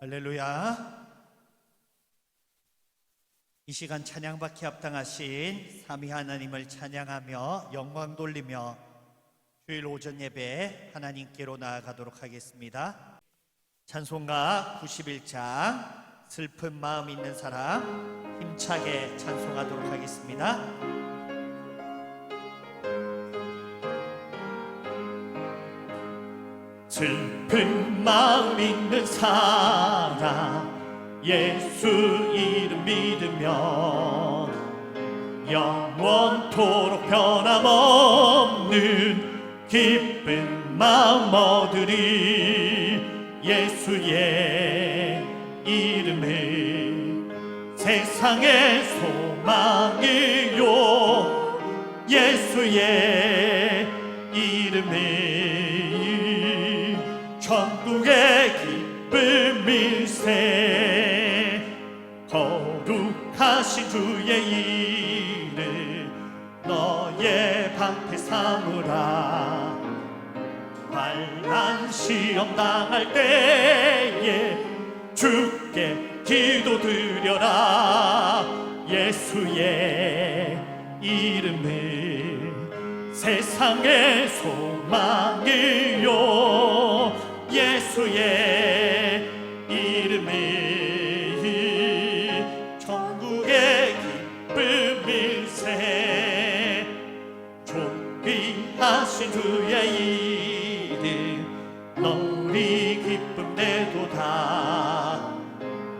할렐루야. 이 시간 찬양받기 합당하신 삼위 하나님을 찬양하며 영광 돌리며 주일 오전 예배 하나님께로 나아가도록 하겠습니다. 찬송가 91장 슬픈 마음 있는 사람 힘차게 찬송하도록 하겠습니다. 슬픈 마음 있는 사람 예수 이름 믿으면 영원토록 변함없는 기쁜 마음 얻으리. 예수의 이름은 세상의 소망이요 예수의 이름은 천국의 기쁨일세. 거룩하신 주의 이름 너의 방패 삼으라. 환난 시험 당할 때에 주께 기도드려라. 예수의 이름은 세상의 소망이요 예수의 이름은 천국의 기쁨일세. 존귀하신 주의 이름 너리 기쁨 내도다.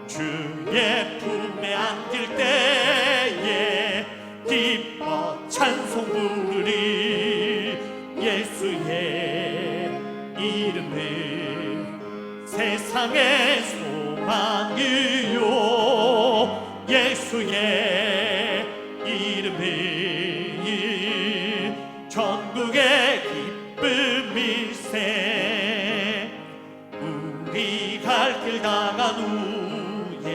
주의 품에 안길 때에 기뻐 찬송 부르리. 예수의 이름은 세상의 소망이요 예수의 이름은 천국의 기쁨일세. 우리 갈 길 나간 후에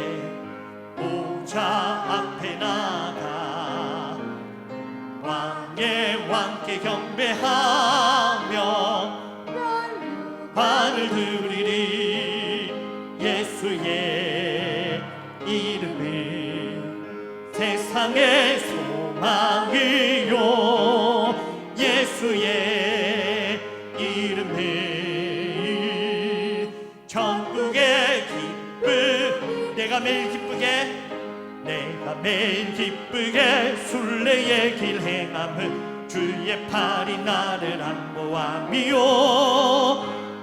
보좌 앞에 나가 왕의 왕께 경배하며 환을 드리리. 예수의 이름은 세상의 소망이요 예수의 이름은 천국의 기쁨. 내가 매일 기쁘게 순례의 길 행함은 주의 팔이 나를 안보함이요.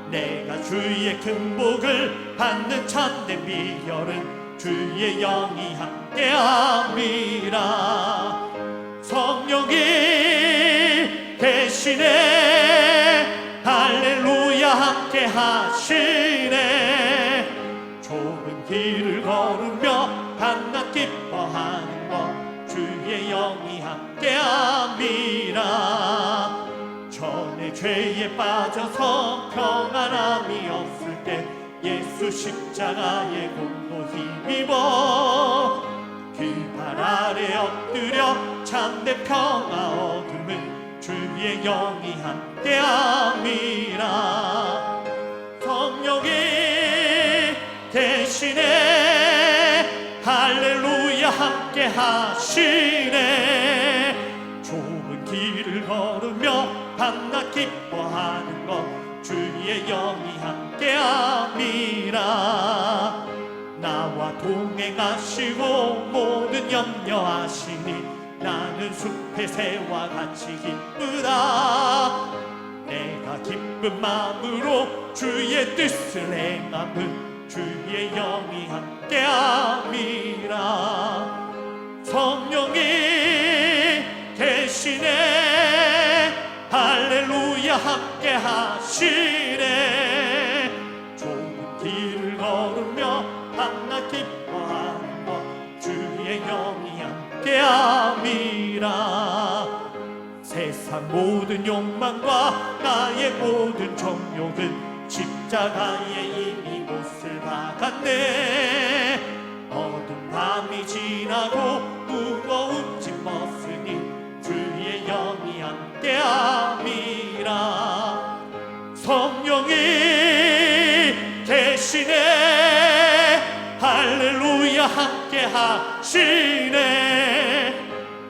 내가 주의 큰 복을 받는 참된 비결은 주의 영이 함께함이라. 성령이 계시네. 할렐루야 함께 하시네. 좁은 길을 걸으며 밤낮 기뻐하는 것 주의 영이 함께함이라. 전에 죄에 빠져서 평안함이 없을 때 예수 십자가의 공로 힘입어 그 발 아래 엎드려 참된 평화 얻음은 주의 영이 함께함이라. 성령이 계시네. 할렐루야 함께 하시네. 좁은 길을 걸으며 밤낮 기뻐하는 것 주의 영이 함께함이라. 나와 동행하시고 모든 염려하시니 나는 숲의 새와 같이 기쁘다. 내가 기쁜 마음으로 주의 뜻을 행함은 주의 영이 함께함이라. 성령이 계시네. 할렐루야 함께 하시네. 좁은 길을 걸으며 밤낮 기뻐하는 것 주의 영이 함께함이라. 세상 모든 욕망과 나의 모든 정욕은 십자가에 이미 못을 박았네. 어두운 밤이 지나고 무거운 짐 벗으니 주의 영이 함께함이라. 성령이 계시네. 할렐루야 함께 하시네.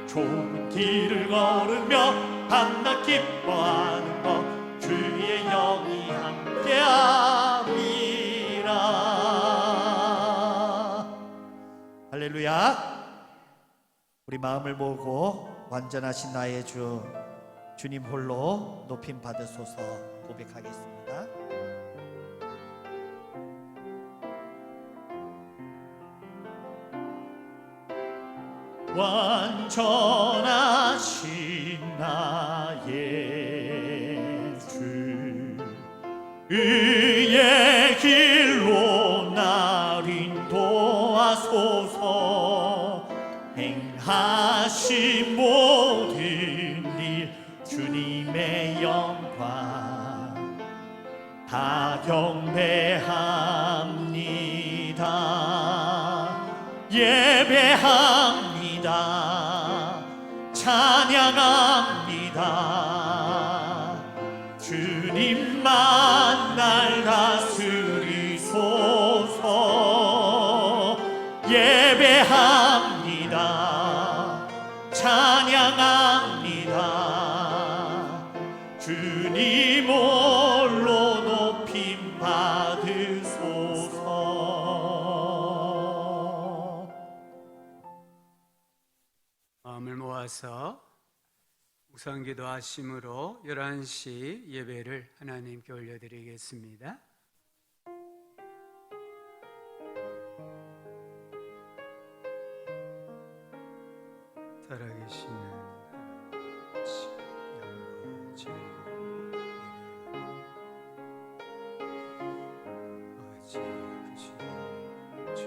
좋은 길을 걸으며 밤낮 기뻐하는 것 주의 영이 함께 함이라. 할렐루야. 우리 마음을 모으고 완전하신 나의 주 주님 홀로 높임 받으소서 고백하겠습니다. 완전하신 나의 주 의의 길로 날 인도하소서. 행하신 모든 일 주님의 영광 다 경배합니다. 예배합니다. 찬양합니다. 주님만 날 다스리소서. 예배합니다. 찬양합니다. 주님 홀로 높임 받으소서. 마음을 모아서 묵상기도 하심으로 11시 예배를 하나님께 올려드리겠습니다. 살아계시는 하나님 영광을 드리고 아버지 아버지 주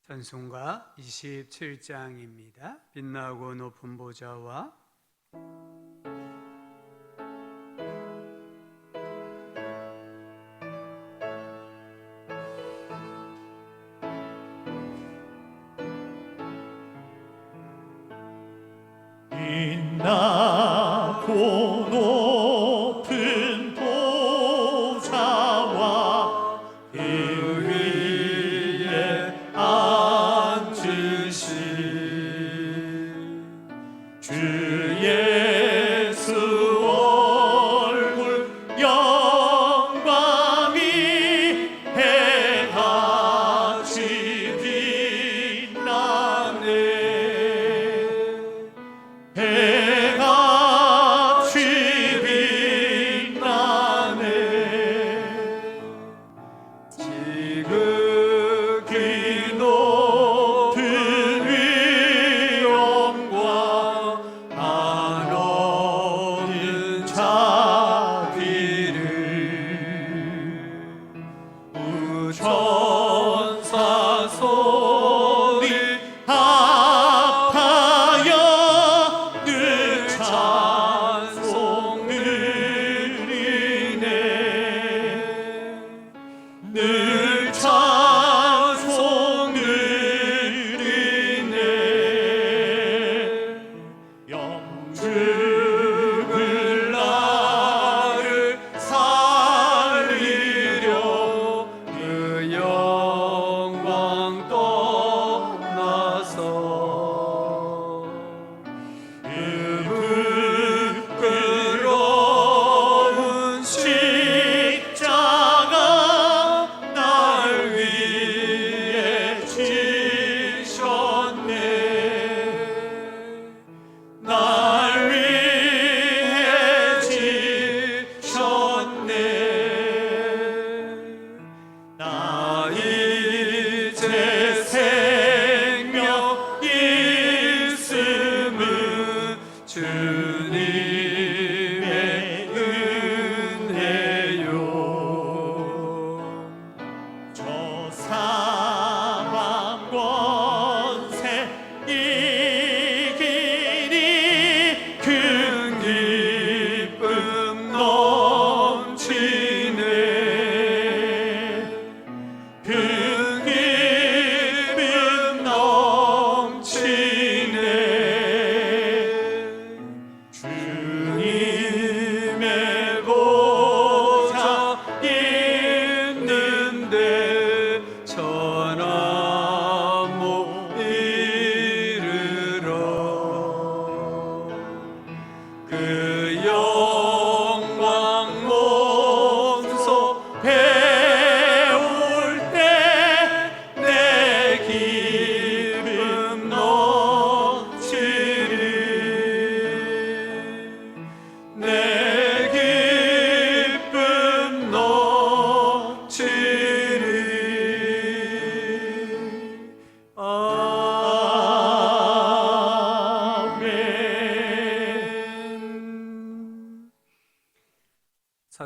찬송가 27장입니다. 빛나고 높은 보좌와 빛나고 높은 보좌와 그 위에 앉으신 주 예수 얼굴 영광이 해같이 빛나네. 해같이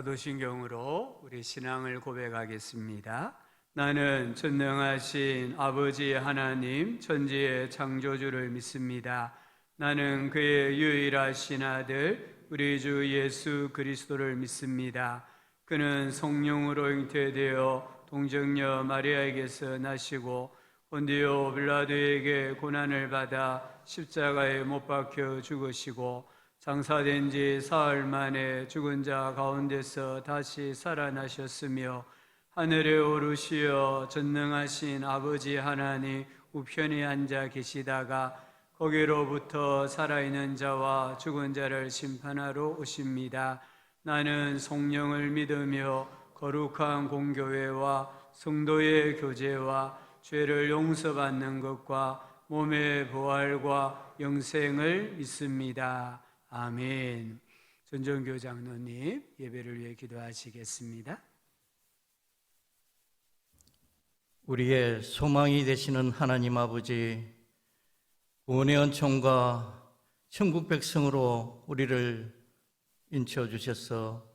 사도신경으로 우리 신앙을 고백하겠습니다. 나는 전능하신 아버지 하나님 천지의 창조주를 믿습니다. 나는 그의 유일하신 아들 우리 주 예수 그리스도를 믿습니다. 그는 성령으로 잉태되어 동정녀 마리아에게서 나시고 본디오 빌라도에게 고난을 받아 십자가에 못 박혀 죽으시고 장사된 지 사흘 만에 죽은 자 가운데서 다시 살아나셨으며 하늘에 오르시어 전능하신 아버지 하나님 우편에 앉아 계시다가 거기로부터 살아있는 자와 죽은 자를 심판하러 오십니다. 나는 성령을 믿으며 거룩한 공교회와 성도의 교제와 죄를 용서받는 것과 몸의 부활과 영생을 믿습니다. 아멘. 전정교 장로님 예배를 위해 기도하시겠습니다. 우리의 소망이 되시는 하나님 아버지, 구원의 은총과 천국 백성으로 우리를 인쳐 주셔서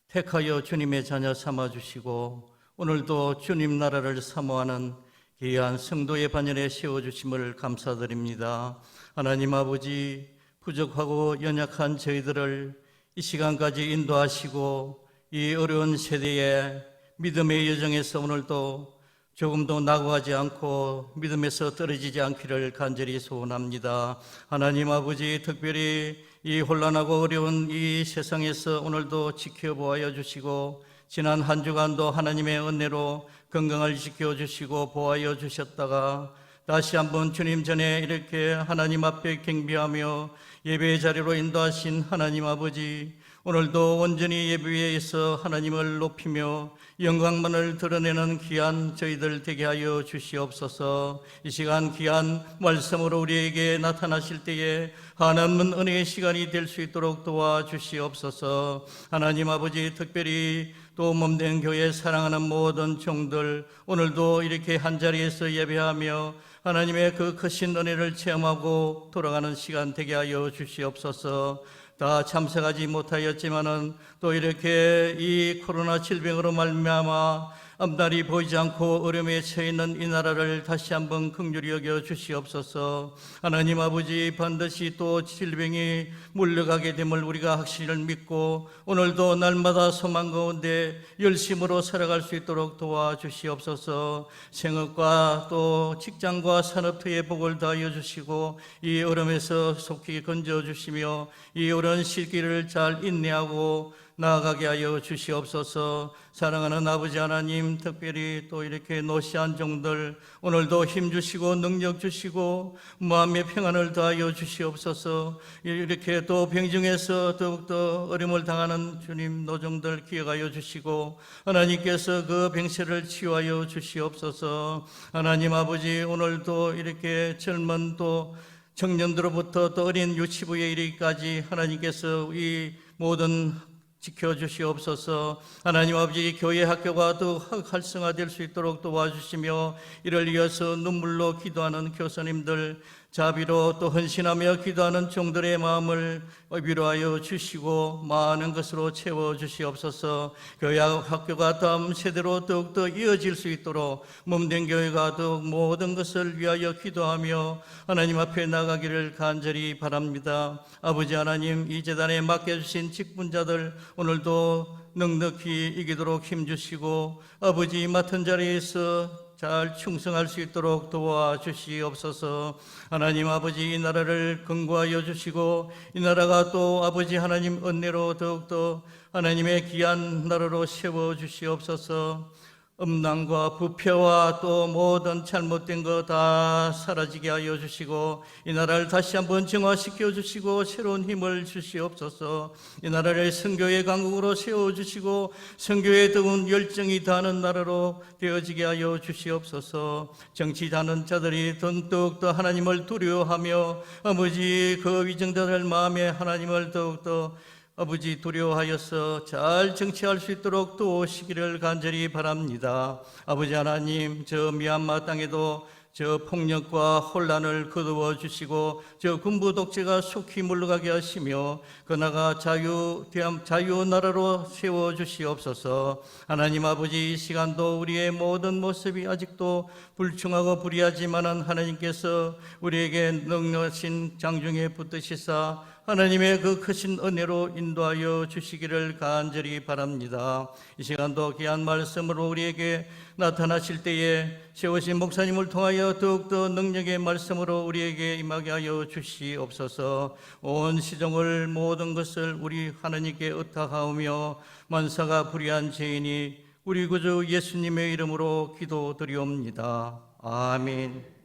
택하여 주님의 자녀 삼아 주시고 오늘도 주님 나라를 사모하는 귀한 성도의 반열에 세워주심을 감사드립니다. 하나님 아버지, 부족하고 연약한 저희들을 이 시간까지 인도하시고 이 어려운 세대에 믿음의 여정에서 오늘도 조금도 낙오하지 않고 믿음에서 떨어지지 않기를 간절히 소원합니다. 하나님 아버지, 특별히 이 혼란하고 어려운 이 세상에서 오늘도 지켜보아 주시고 지난 한 주간도 하나님의 은혜로 건강을 지켜주시고 보호하여 주셨다가 다시 한번 주님 전에 이렇게 하나님 앞에 경배하며 예배의 자리로 인도하신 하나님 아버지, 오늘도 온전히 예배에서 하나님을 높이며 영광만을 드러내는 귀한 저희들 되게 하여 주시옵소서. 이 시간 귀한 말씀으로 우리에게 나타나실 때에 하나님은 은혜의 시간이 될 수 있도록 도와주시옵소서. 하나님 아버지, 특별히 또 몸된 교회 사랑하는 모든 종들 오늘도 이렇게 한자리에서 예배하며 하나님의 그 크신 은혜를 체험하고 돌아가는 시간 되게 하여 주시옵소서. 다 참석하지 못하였지만은 또 이렇게 이 코로나 질병으로 말미암아 앞날이 보이지 않고 어려움에 처해 있는 이 나라를 다시 한번 긍휼히 여겨 주시옵소서. 하나님 아버지, 반드시 또 질병이 물러가게 됨을 우리가 확실히 믿고 오늘도 날마다 소망 가운데 열심으로 살아갈 수 있도록 도와주시옵소서. 생업과 또 직장과 산업터의 복을 다하여 주시고 이 어려움에서 속히 건져주시며 이 어려운 시기를 잘 인내하고 나아가게 하여 주시옵소서. 사랑하는 아버지 하나님, 특별히 또 이렇게 노시한 종들 오늘도 힘주시고 능력 주시고 마음의 평안을 더하여 주시옵소서. 이렇게 또 병중에서 더욱더 어려움을 당하는 주님 노종들 기억하여 주시고 하나님께서 그 병세를 치유하여 주시옵소서. 하나님 아버지, 오늘도 이렇게 젊은 또 청년들로부터 또 어린 유치부에 이르기까지 하나님께서 이 모든 지켜주시옵소서. 하나님 아버지, 교회 학교가 더 활성화될 수 있도록 도와주시며 이를 위해서 눈물로 기도하는 교사님들 자비로 또 헌신하며 기도하는 종들의 마음을 위로하여 주시고 많은 것으로 채워주시옵소서. 교회 학교가 다음 세대로 더욱더 이어질 수 있도록 몸된 교회가 더욱 모든 것을 위하여 기도하며 하나님 앞에 나가기를 간절히 바랍니다. 아버지 하나님, 이 재단에 맡겨주신 직분자들 오늘도 넉넉히 이기도록 힘주시고 아버지 맡은 자리에서 잘 충성할 수 있도록 도와주시옵소서. 하나님 아버지, 이 나라를 견고하여 주시고 이 나라가 또 아버지 하나님 은혜로 더욱더 하나님의 귀한 나라로 세워주시옵소서. 음란과 부패와 또 모든 잘못된 거 다 사라지게 하여 주시고 이 나라를 다시 한번 정화시켜 주시고 새로운 힘을 주시옵소서. 이 나라를 선교의 강국으로 세워주시고 선교의 뜨거운 열정이 다하는 나라로 되어지게 하여 주시옵소서. 정치하는 자들이 더욱더 하나님을 두려워하며 아버지 그 위정자들 마음에 하나님을 더욱더 아버지 두려워하여서 잘 정치할 수 있도록 도우시기를 간절히 바랍니다. 아버지 하나님, 저 미얀마 땅에도 저 폭력과 혼란을 거두어 주시고 저 군부 독재가 속히 물러가게 하시며 그나가 자유 나라로 세워 주시옵소서. 하나님 아버지, 이 시간도 우리의 모든 모습이 아직도 불충하고 불의하지만은 하나님께서 우리에게 능력하신 장중에 붙드시사 하나님의 그 크신 은혜로 인도하여 주시기를 간절히 바랍니다. 이 시간도 귀한 말씀으로 우리에게 나타나실 때에 세우신 목사님을 통하여 더욱더 능력의 말씀으로 우리에게 임하게 하여 주시옵소서. 온 시종을 모든 것을 우리 하나님께 의탁하오며 만사가 불의한 죄인이 우리 구주 예수님의 이름으로 기도드리옵니다. 아멘.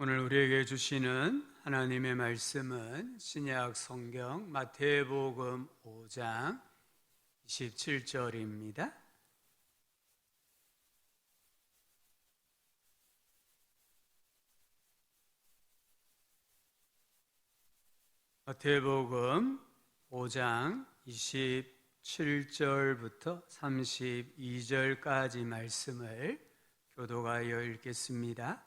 오늘 우리에게 주시는 하나님의 말씀은 신약 성경 마태복음 5장 27절입니다. 마태복음 5장 27절부터 32절까지 말씀을 교도하여 읽겠습니다.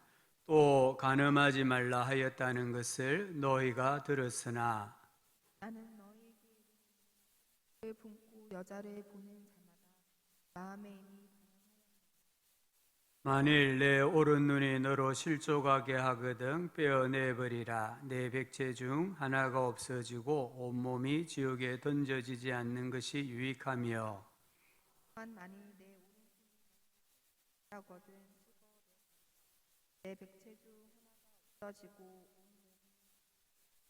또 간음하지 말라 하였다는 것을 너희가 들었으나 나는 너희에게 품고 여자를 보는 자마다 마음에 이미 만일 내 오른 눈이 너로 실족하게 하거든 빼어내버리라. 내 백체 중 하나가 없어지고 온몸이 지옥에 던져지지 않는 것이 유익하며 만일 내 오른손이 내 백체 중 하나가 없어지고 온몸이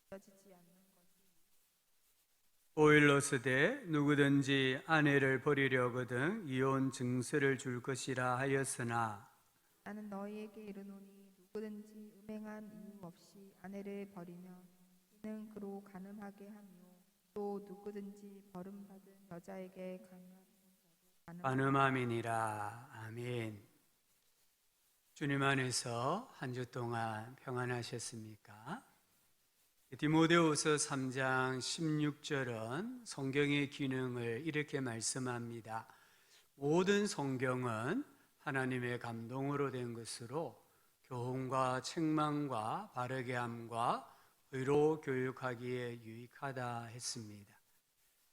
던져지지 않는 것이 오일러스되 누구든지 아내를 버리려거든 이혼 증서를 줄 것이라 하였으나 나는 너희에게 이르노니 누구든지 음행한 이유 없이 아내를 버리면 이는 그로 간음하게 하며 또 누구든지 버림받은 여자에게 간음함이니라. 아멘. 주님 안에서 한 주 동안 평안하셨습니까? 디모데후서 3장 16절은 성경의 기능을 이렇게 말씀합니다. 모든 성경은 하나님의 감동으로 된 것으로 교훈과 책망과 바르게 함과 의로 교육하기에 유익하다 했습니다.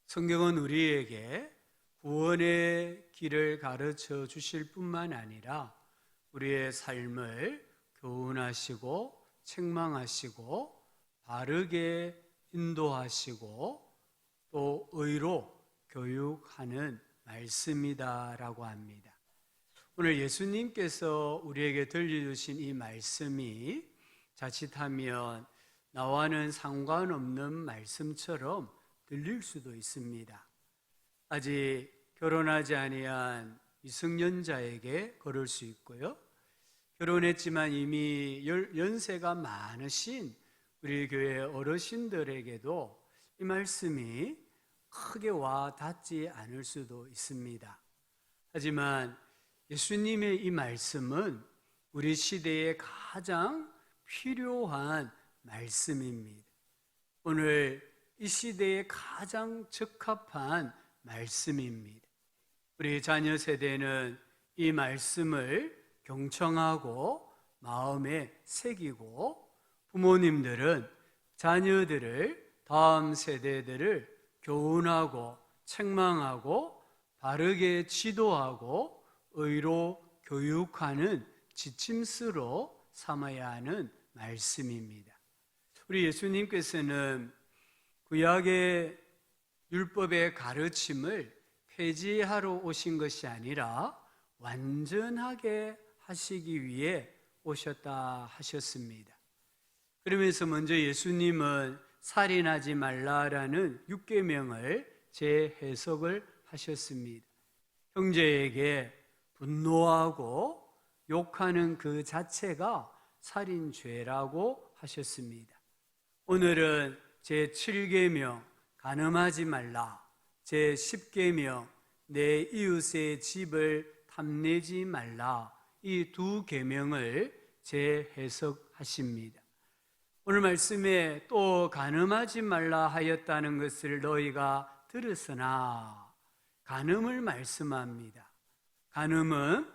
성경은 우리에게 구원의 길을 가르쳐 주실 뿐만 아니라 우리의 삶을 교훈하시고 책망하시고 바르게 인도하시고 또 의로 교육하는 말씀이다라고 합니다. 오늘 예수님께서 우리에게 들려주신 이 말씀이 자칫하면 나와는 상관없는 말씀처럼 들릴 수도 있습니다. 아직 결혼하지 아니한 미성년자에게 걸을 수 있고요. 결혼했지만 이미 연세가 많으신 우리 교회 어르신들에게도 이 말씀이 크게 와 닿지 않을 수도 있습니다. 하지만 예수님의 이 말씀은 우리 시대에 가장 필요한 말씀입니다. 오늘 이 시대에 가장 적합한 말씀입니다. 우리 자녀 세대는 이 말씀을 경청하고 마음에 새기고 부모님들은 자녀들을 다음 세대들을 교훈하고 책망하고 바르게 지도하고 의로 교육하는 지침서로 삼아야 하는 말씀입니다. 우리 예수님께서는 구약의 율법의 가르침을 폐지하러 오신 것이 아니라 완전하게 하시기 위해 오셨다 하셨습니다. 그러면서 먼저 예수님은 살인하지 말라라는 6계명을 재해석을 하셨습니다. 형제에게 분노하고 욕하는 그 자체가 살인죄라고 하셨습니다. 오늘은 제7계명 간음하지 말라, 제10계명 내 이웃의 집을 탐내지 말라, 이 두 계명을 재해석하십니다. 오늘 말씀에 또 간음하지 말라 하였다는 것을 너희가 들었으나 간음을 말씀합니다. 간음은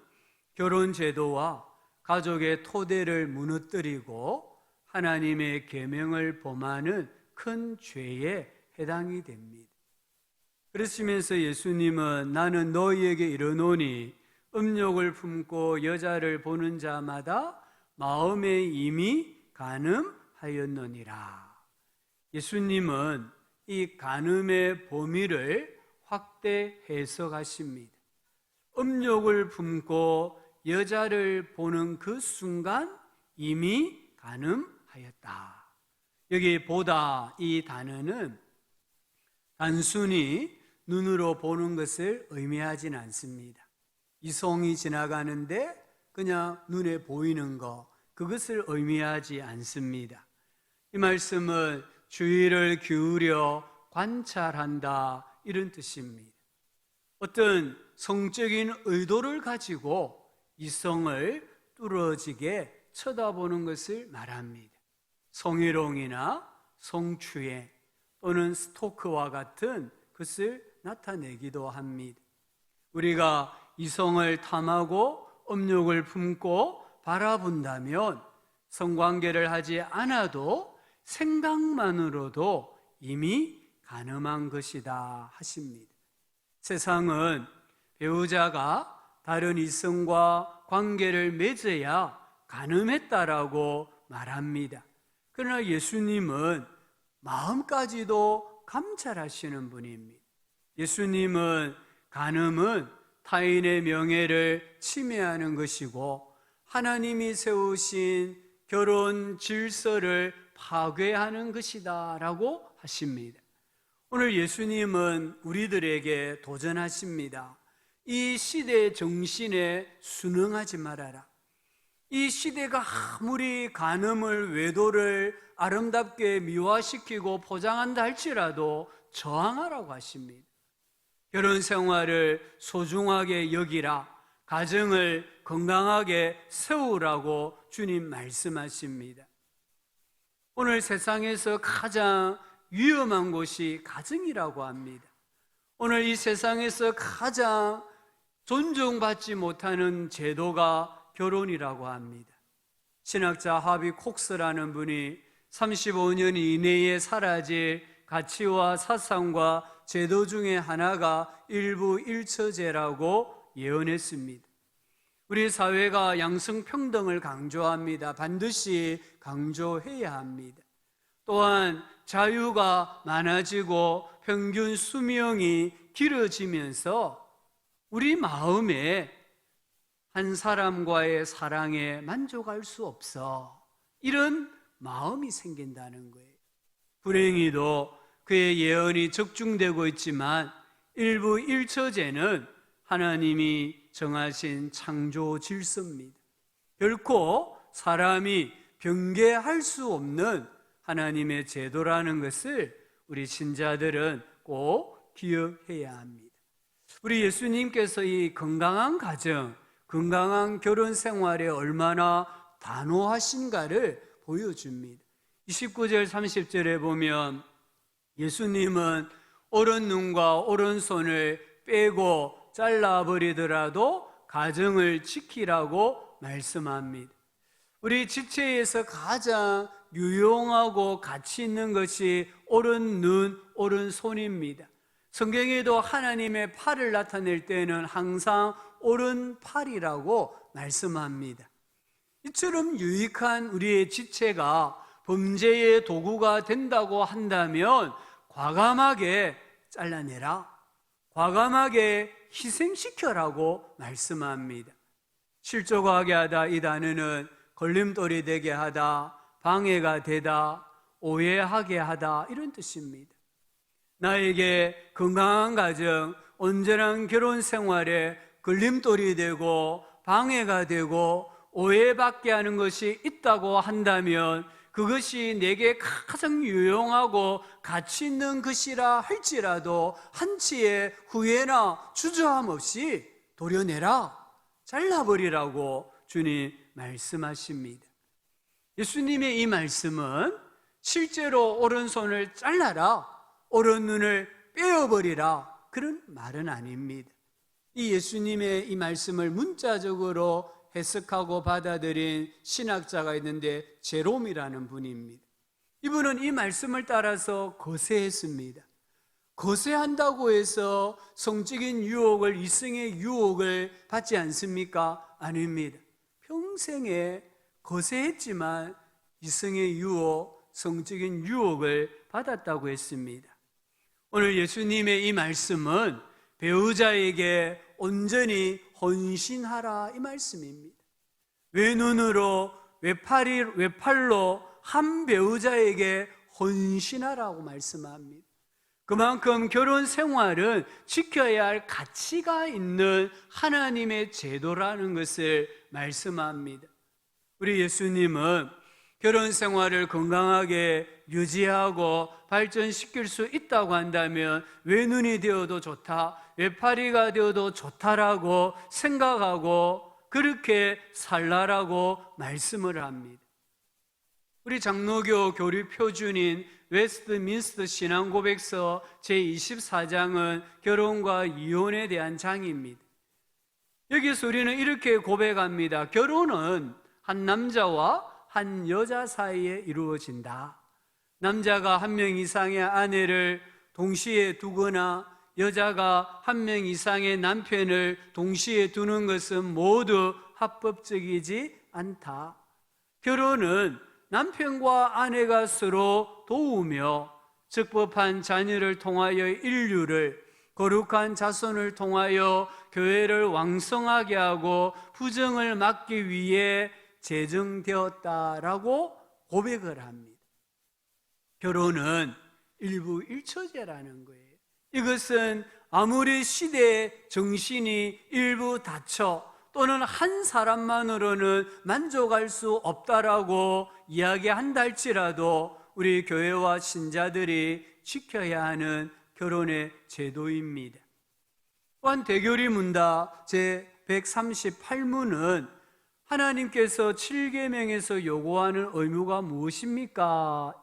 결혼제도와 가족의 토대를 무너뜨리고 하나님의 계명을 범하는 큰 죄에 해당이 됩니다. 그러시면서 예수님은 나는 너희에게 이르노니 음욕을 품고 여자를 보는 자마다 마음에 이미 간음하였느니라. 예수님은 이 간음의 범위를 확대 해석하십니다. 음욕을 품고 여자를 보는 그 순간 이미 간음하였다. 여기 보다 이 단어는 단순히 눈으로 보는 것을 의미하진 않습니다. 이성이 지나가는데 그냥 눈에 보이는 것, 그것을 의미하지 않습니다. 이 말씀은 주의를 기울여 관찰한다, 이런 뜻입니다. 어떤 성적인 의도를 가지고 이성을 뚫어지게 쳐다보는 것을 말합니다. 성희롱이나 성추행 또는 스토크와 같은 것을 나타내기도 합니다. 우리가 이성을 탐하고 음욕을 품고 바라본다면 성관계를 하지 않아도 생각만으로도 이미 간음한 것이다 하십니다. 세상은 배우자가 다른 이성과 관계를 맺어야 간음했다라고 말합니다. 그러나 예수님은 마음까지도 감찰하시는 분입니다. 예수님은 간음은 타인의 명예를 침해하는 것이고 하나님이 세우신 결혼 질서를 파괴하는 것이다 라고 하십니다. 오늘 예수님은 우리들에게 도전하십니다. 이 시대의 정신에 순응하지 말아라. 이 시대가 아무리 간음을, 외도를 아름답게 미화시키고 포장한다 할지라도 저항하라고 하십니다. 결혼 생활을 소중하게 여기라, 가정을 건강하게 세우라고 주님 말씀하십니다. 오늘 세상에서 가장 위험한 곳이 가정이라고 합니다. 오늘 이 세상에서 가장 존중받지 못하는 제도가 결혼이라고 합니다. 신학자 하비 콕스라는 분이 35년 이내에 사라질 가치와 사상과 제도 중에 하나가 일부 일처제라고 예언했습니다. 우리 사회가 양성평등을 강조합니다. 반드시 강조해야 합니다. 또한 자유가 많아지고 평균 수명이 길어지면서 우리 마음에 한 사람과의 사랑에 만족할 수 없어, 이런 마음이 생긴다는 거예요. 불행히도 그의 예언이 적중되고 있지만 일부 일처제는 하나님이 정하신 창조 질서입니다. 결코 사람이 변개할 수 없는 하나님의 제도라는 것을 우리 신자들은 꼭 기억해야 합니다. 우리 예수님께서 이 건강한 가정, 건강한 결혼 생활에 얼마나 단호하신가를 보여줍니다. 29절 30절에 보면 예수님은 오른눈과 오른손을 빼고 잘라버리더라도 가정을 지키라고 말씀합니다. 우리 지체에서 가장 유용하고 가치 있는 것이 오른눈, 오른손입니다. 성경에도 하나님의 팔을 나타낼 때는 항상 오른팔이라고 말씀합니다. 이처럼 유익한 우리의 지체가 범죄의 도구가 된다고 한다면 과감하게 잘라내라, 과감하게 희생시켜라고 말씀합니다. 실족하게 하다, 이 단어는 걸림돌이 되게 하다, 방해가 되다, 오해하게 하다, 이런 뜻입니다. 나에게 건강한 가정, 온전한 결혼 생활에 걸림돌이 되고 방해가 되고 오해받게 하는 것이 있다고 한다면 그것이 내게 가장 유용하고 가치 있는 것이라 할지라도 한치의 후회나 주저함 없이 도려내라, 잘라버리라고 주님 말씀하십니다. 예수님의 이 말씀은 실제로 오른손을 잘라라, 오른눈을 빼어버리라, 그런 말은 아닙니다. 이 예수님의 이 말씀을 문자적으로 해석하고 받아들인 신학자가 있는데 제롬이라는 분입니다. 이분은 이 말씀을 따라서 거세했습니다. 거세한다고 해서 성적인 유혹을, 이성의 유혹을 받지 않습니까? 아닙니다. 평생에 거세했지만 이성의 유혹, 성적인 유혹을 받았다고 했습니다. 오늘 예수님의 이 말씀은 배우자에게 온전히 헌신하라, 이 말씀입니다. 외눈으로 외팔로 한 배우자에게 헌신하라고 말씀합니다. 그만큼 결혼 생활은 지켜야 할 가치가 있는 하나님의 제도라는 것을 말씀합니다. 우리 예수님은 결혼 생활을 건강하게 유지하고 발전시킬 수 있다고 한다면 외눈이 되어도 좋다, 외파리가 되어도 좋다라고 생각하고 그렇게 살라라고 말씀을 합니다. 우리 장로교 교리 표준인 웨스트민스터 신앙고백서 제24장은 결혼과 이혼에 대한 장입니다. 여기서 우리는 이렇게 고백합니다. 결혼은 한 남자와 한 여자 사이에 이루어진다. 남자가 한 명 이상의 아내를 동시에 두거나 여자가 한 명 이상의 남편을 동시에 두는 것은 모두 합법적이지 않다. 결혼은 남편과 아내가 서로 도우며 적법한 자녀를 통하여 인류를, 거룩한 자손을 통하여 교회를 왕성하게 하고 부정을 막기 위해 제정되었다라고 고백을 합니다. 결혼은 일부 일처제라는 거예요. 이것은 아무리 시대의 정신이 일부 닫혀 또는 한 사람만으로는 만족할 수 없다라고 이야기한다 할지라도 우리 교회와 신자들이 지켜야 하는 결혼의 제도입니다. 또한 대교리 문답 제138문은 하나님께서 7계명에서 요구하는 의무가 무엇입니까?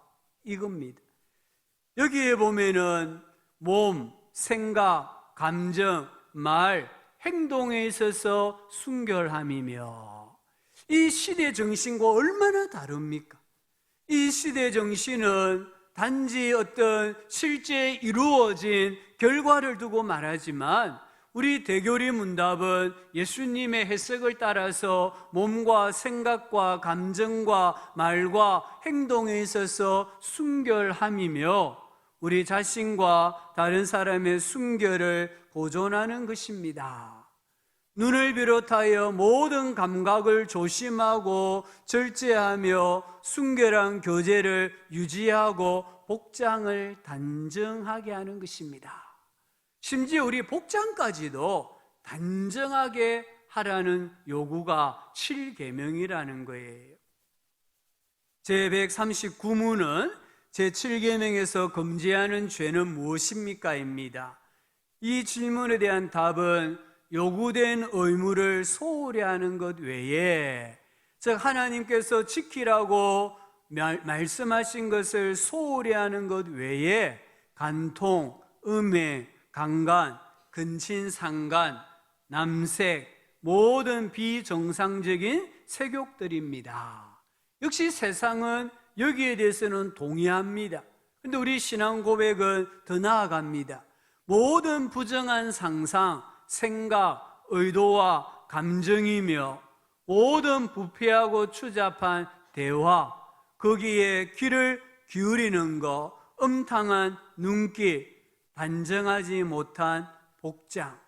이겁니다. 여기에 보면은 몸, 생각, 감정, 말, 행동에 있어서 순결함이며, 이 시대 정신과 얼마나 다릅니까? 이 시대 정신은 단지 어떤 실제 이루어진 결과를 두고 말하지만 우리 대교리 문답은 예수님의 해석을 따라서 몸과 생각과 감정과 말과 행동에 있어서 순결함이며 우리 자신과 다른 사람의 순결을 보존하는 것입니다. 눈을 비롯하여 모든 감각을 조심하고 절제하며 순결한 교제를 유지하고 복장을 단정하게 하는 것입니다. 심지어 우리 복장까지도 단정하게 하라는 요구가 7계명이라는 거예요. 제139문은 제7계명에서 금지하는 죄는 무엇입니까? 입니다. 이 질문에 대한 답은 요구된 의무를 소홀히 하는 것 외에, 즉 하나님께서 지키라고 말씀하신 것을 소홀히 하는 것 외에 간통, 음행, 강간, 근친상간, 남색, 모든 비정상적인 색욕들입니다. 역시 세상은 여기에 대해서는 동의합니다. 그런데 우리 신앙 고백은 더 나아갑니다. 모든 부정한 상상, 생각, 의도와 감정이며 모든 부패하고 추잡한 대화, 거기에 귀를 기울이는 것, 음탕한 눈길, 단정하지 못한 복장,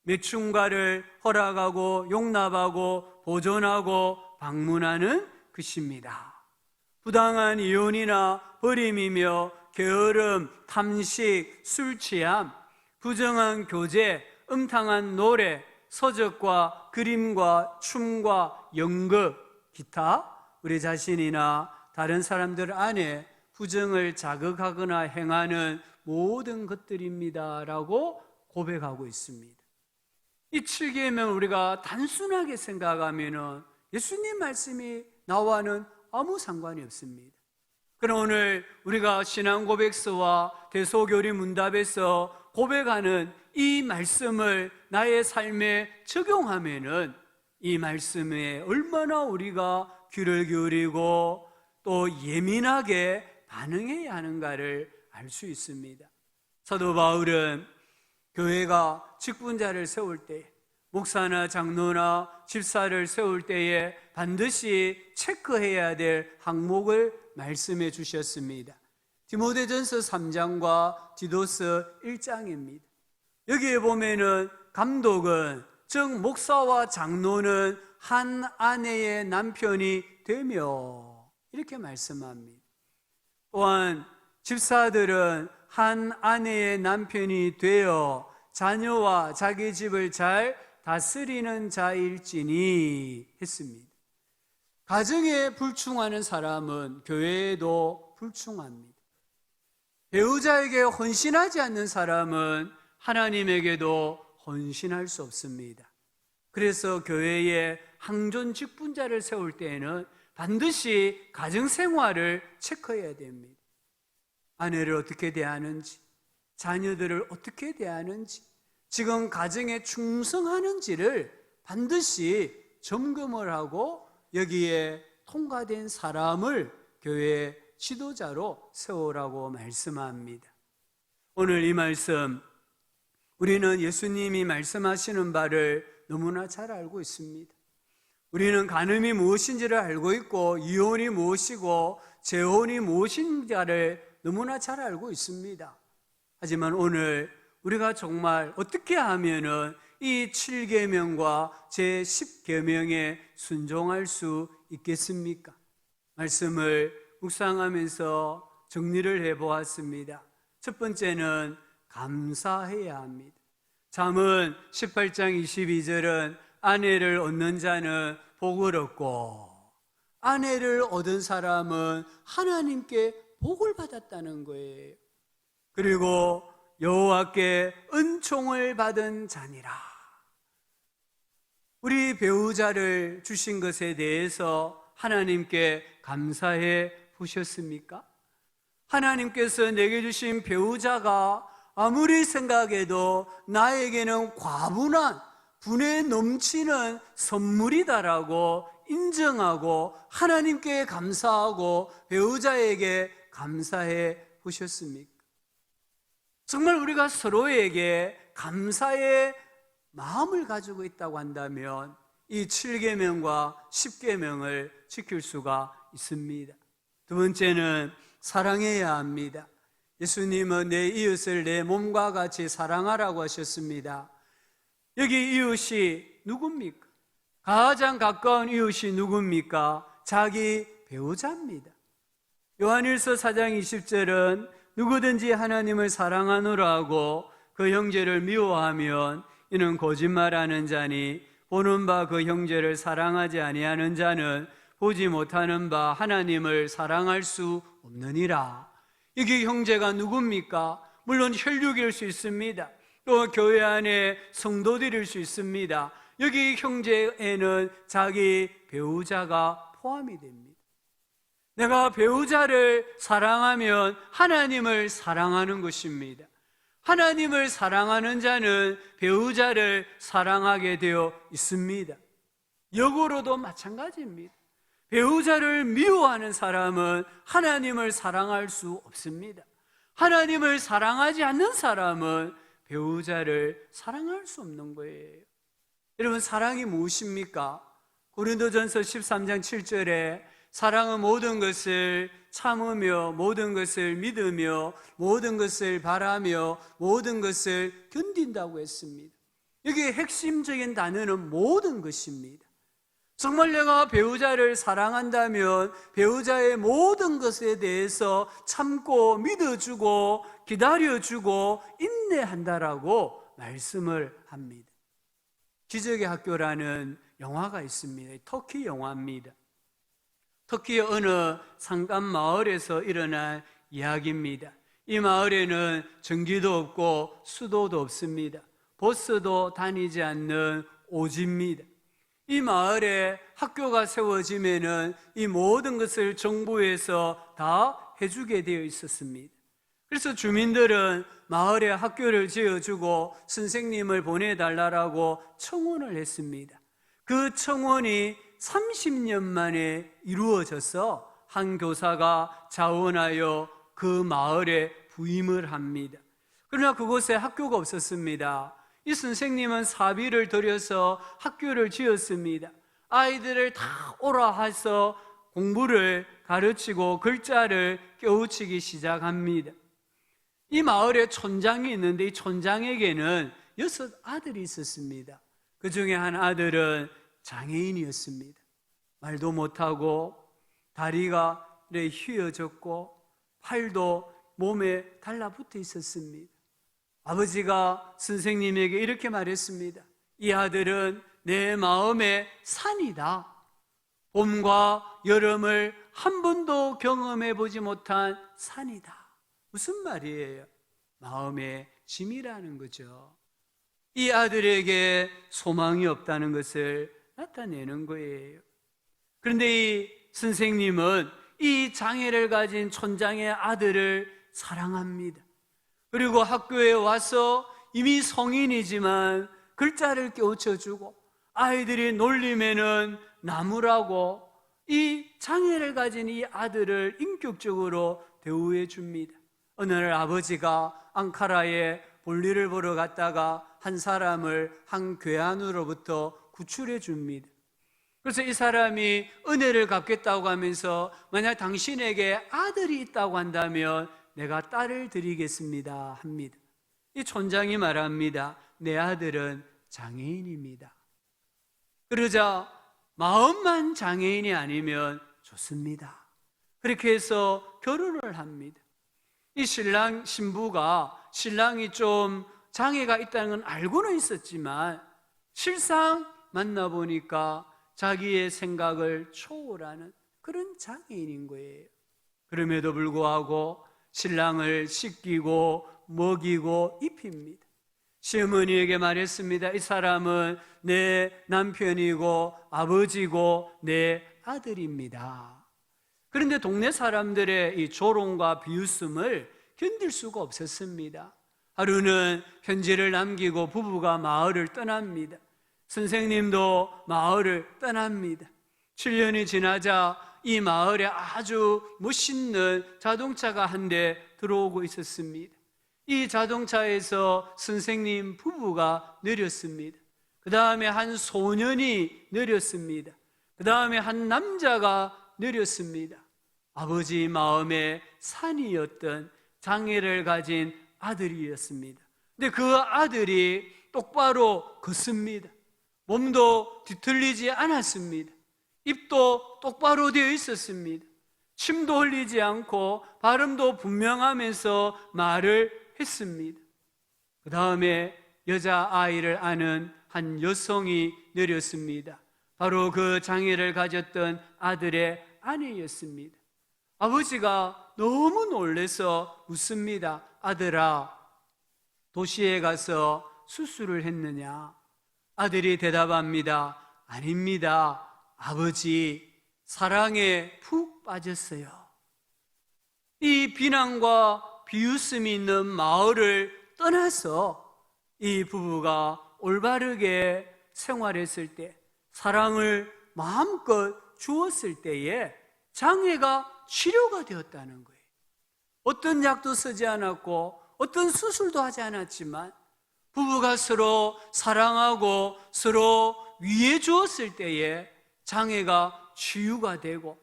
매춘가를 허락하고 용납하고 보존하고 방문하는 것입니다. 부당한 이혼이나 버림이며 게으름, 탐식, 술취함, 부정한 교제, 음탕한 노래, 서적과 그림과 춤과 연극, 기타 우리 자신이나 다른 사람들 안에 부정을 자극하거나 행하는 모든 것들입니다 라고 고백하고 있습니다. 이 7계명을 우리가 단순하게 생각하면 예수님 말씀이 나와는 아무 상관이 없습니다. 그럼 오늘 우리가 신앙 고백서와 대소교리 문답에서 고백하는 이 말씀을 나의 삶에 적용하면은 이 말씀에 얼마나 우리가 귀를 기울이고 또 예민하게 반응해야 하는가를 알 수 있습니다. 사도 바울은 교회가 직분자를 세울 때, 목사나 장로나 집사를 세울 때에 반드시 체크해야 될 항목을 말씀해 주셨습니다. 디모데전서 3장과 디도서 1장입니다. 여기에 보면은 감독은, 즉 목사와 장로는 한 아내의 남편이 되며 이렇게 말씀합니다. 또한 집사들은 한 아내의 남편이 되어 자녀와 자기 집을 잘 다스리는 자일지니 했습니다. 가정에 불충하는 사람은 교회에도 불충합니다. 배우자에게 헌신하지 않는 사람은 하나님에게도 헌신할 수 없습니다. 그래서 교회에 항존 직분자를 세울 때에는 반드시 가정생활을 체크해야 됩니다. 아내를 어떻게 대하는지, 자녀들을 어떻게 대하는지, 지금 가정에 충성하는지를 반드시 점검을 하고 여기에 통과된 사람을 교회 지도자로 세우라고 말씀합니다. 오늘 이 말씀, 우리는 예수님이 말씀하시는 바를 너무나 잘 알고 있습니다. 우리는 간음이 무엇인지를 알고 있고 이혼이 무엇이고 재혼이 무엇인가를 너무나 잘 알고 있습니다. 하지만 오늘 우리가 정말 어떻게 하면은 이 7계명과 제 10계명에 순종할 수 있겠습니까? 말씀을 묵상하면서 정리를 해보았습니다. 첫 번째는 감사해야 합니다. 잠언 18장 22절은 아내를 얻는 자는 복을 얻고 아내를 얻은 사람은 하나님께 복을 받았다는 거예요. 그리고 여호와께 은총을 받은 자니라. 우리 배우자를 주신 것에 대해서 하나님께 감사해 보셨습니까? 하나님께서 내게 주신 배우자가 아무리 생각해도 나에게는 과분한 분에 넘치는 선물이다라고 인정하고 하나님께 감사하고 배우자에게 감사해 보셨습니까? 정말 우리가 서로에게 감사의 마음을 가지고 있다고 한다면 이 7계명과 10계명을 지킬 수가 있습니다. 두 번째는 사랑해야 합니다. 예수님은 내 이웃을 내 몸과 같이 사랑하라고 하셨습니다. 여기 이웃이 누굽니까? 가장 가까운 이웃이 누굽니까? 자기 배우자입니다. 요한일서 4장 20절은 누구든지 하나님을 사랑하노라 하고 그 형제를 미워하면 이는 거짓말하는 자니 보는 바 그 형제를 사랑하지 아니하는 자는 보지 못하는 바 하나님을 사랑할 수 없느니라. 이게 형제가 누굽니까? 물론 혈육일 수 있습니다. 또 교회 안에 성도들일 수 있습니다. 여기 형제에는 자기 배우자가 포함이 됩니다. 내가 배우자를 사랑하면 하나님을 사랑하는 것입니다. 하나님을 사랑하는 자는 배우자를 사랑하게 되어 있습니다. 역으로도 마찬가지입니다. 배우자를 미워하는 사람은 하나님을 사랑할 수 없습니다. 하나님을 사랑하지 않는 사람은 배우자를 사랑할 수 없는 거예요. 여러분, 사랑이 무엇입니까? 고린도전서 13장 7절에 사랑은 모든 것을 참으며 모든 것을 믿으며 모든 것을 바라며 모든 것을 견딘다고 했습니다. 여기에 핵심적인 단어는 모든 것입니다. 정말 내가 배우자를 사랑한다면 배우자의 모든 것에 대해서 참고 믿어주고 기다려주고 인내한다라고 말씀을 합니다. 기적의 학교라는 영화가 있습니다. 터키 영화입니다. 터키의 어느 산간 마을에서 일어난 이야기입니다. 이 마을에는 전기도 없고 수도도 없습니다. 버스도 다니지 않는 오지입니다. 이 마을에 학교가 세워지면은 이 모든 것을 정부에서 다 해주게 되어 있었습니다. 그래서 주민들은 마을에 학교를 지어주고 선생님을 보내달라고 청원을 했습니다. 그 청원이 30년 만에 이루어져서 한 교사가 자원하여 그 마을에 부임을 합니다. 그러나 그곳에 학교가 없었습니다. 이 선생님은 사비를 들여서 학교를 지었습니다. 아이들을 다 오라 해서 공부를 가르치고 글자를 깨우치기 시작합니다. 이 마을에 촌장이 있는데 이 촌장에게는 6 아들이 있었습니다. 그 중에 한 아들은 장애인이었습니다. 말도 못하고 다리가 휘어졌고 팔도 몸에 달라붙어 있었습니다. 아버지가 선생님에게 이렇게 말했습니다. 이 아들은 내 마음의 산이다. 봄과 여름을 한 번도 경험해 보지 못한 산이다. 무슨 말이에요? 마음의 짐이라는 거죠. 이 아들에게 소망이 없다는 것을 나타내는 거예요. 그런데 이 선생님은 이 장애를 가진 촌장의 아들을 사랑합니다. 그리고 학교에 와서 이미 성인이지만 글자를 깨우쳐주고 아이들이 놀리면은 나무라고 이 장애를 가진 이 아들을 인격적으로 대우해 줍니다. 어느 날 아버지가 앙카라에 볼일을 보러 갔다가 한 사람을 한 괴한으로부터 구출해 줍니다. 그래서 이 사람이 은혜를 갚겠다고 하면서 만약 당신에게 아들이 있다고 한다면 내가 딸을 드리겠습니다 합니다. 이 촌장이 말합니다. 내 아들은 장애인입니다. 그러자 마음만 장애인이 아니면 좋습니다. 그렇게 해서 결혼을 합니다. 이 신부가 신랑이 좀 장애가 있다는 건 알고는 있었지만 실상 만나보니까 자기의 생각을 초월하는 그런 장애인인 거예요. 그럼에도 불구하고 신랑을 씻기고 먹이고 입힙니다. 시어머니에게 말했습니다. 이 사람은 내 남편이고 아버지고 내 아들입니다. 그런데 동네 사람들의 이 조롱과 비웃음을 견딜 수가 없었습니다. 하루는 편지를 남기고 부부가 마을을 떠납니다. 선생님도 마을을 떠납니다. 7년이 지나자 이 마을에 아주 멋있는 자동차가 한 대 들어오고 있었습니다. 이 자동차에서 선생님 부부가 내렸습니다. 그 다음에 한 소년이 내렸습니다. 그 다음에 한 남자가 내렸습니다. 아버지 마음의 산이었던 장애를 가진 아들이었습니다. 근데 그 아들이 똑바로 걷습니다. 몸도 뒤틀리지 않았습니다. 입도 똑바로 되어 있었습니다. 침도 흘리지 않고 발음도 분명하면서 말을 했습니다. 그 다음에 여자아이를 아는 한 여성이 내렸습니다. 바로 그 장애를 가졌던 아들의 아내였습니다. 아버지가 너무 놀라서 묻습니다. 아들아, 도시에 가서 수술을 했느냐? 아들이 대답합니다. 아닙니다. 아버지, 사랑에 푹 빠졌어요. 이 비난과 비웃음이 있는 마을을 떠나서 이 부부가 올바르게 생활했을 때, 사랑을 마음껏 주었을 때에 장애가 치료가 되었다는 거예요. 어떤 약도 쓰지 않았고 어떤 수술도 하지 않았지만 부부가 서로 사랑하고 서로 위해 주었을 때에 장애가 치유가 되고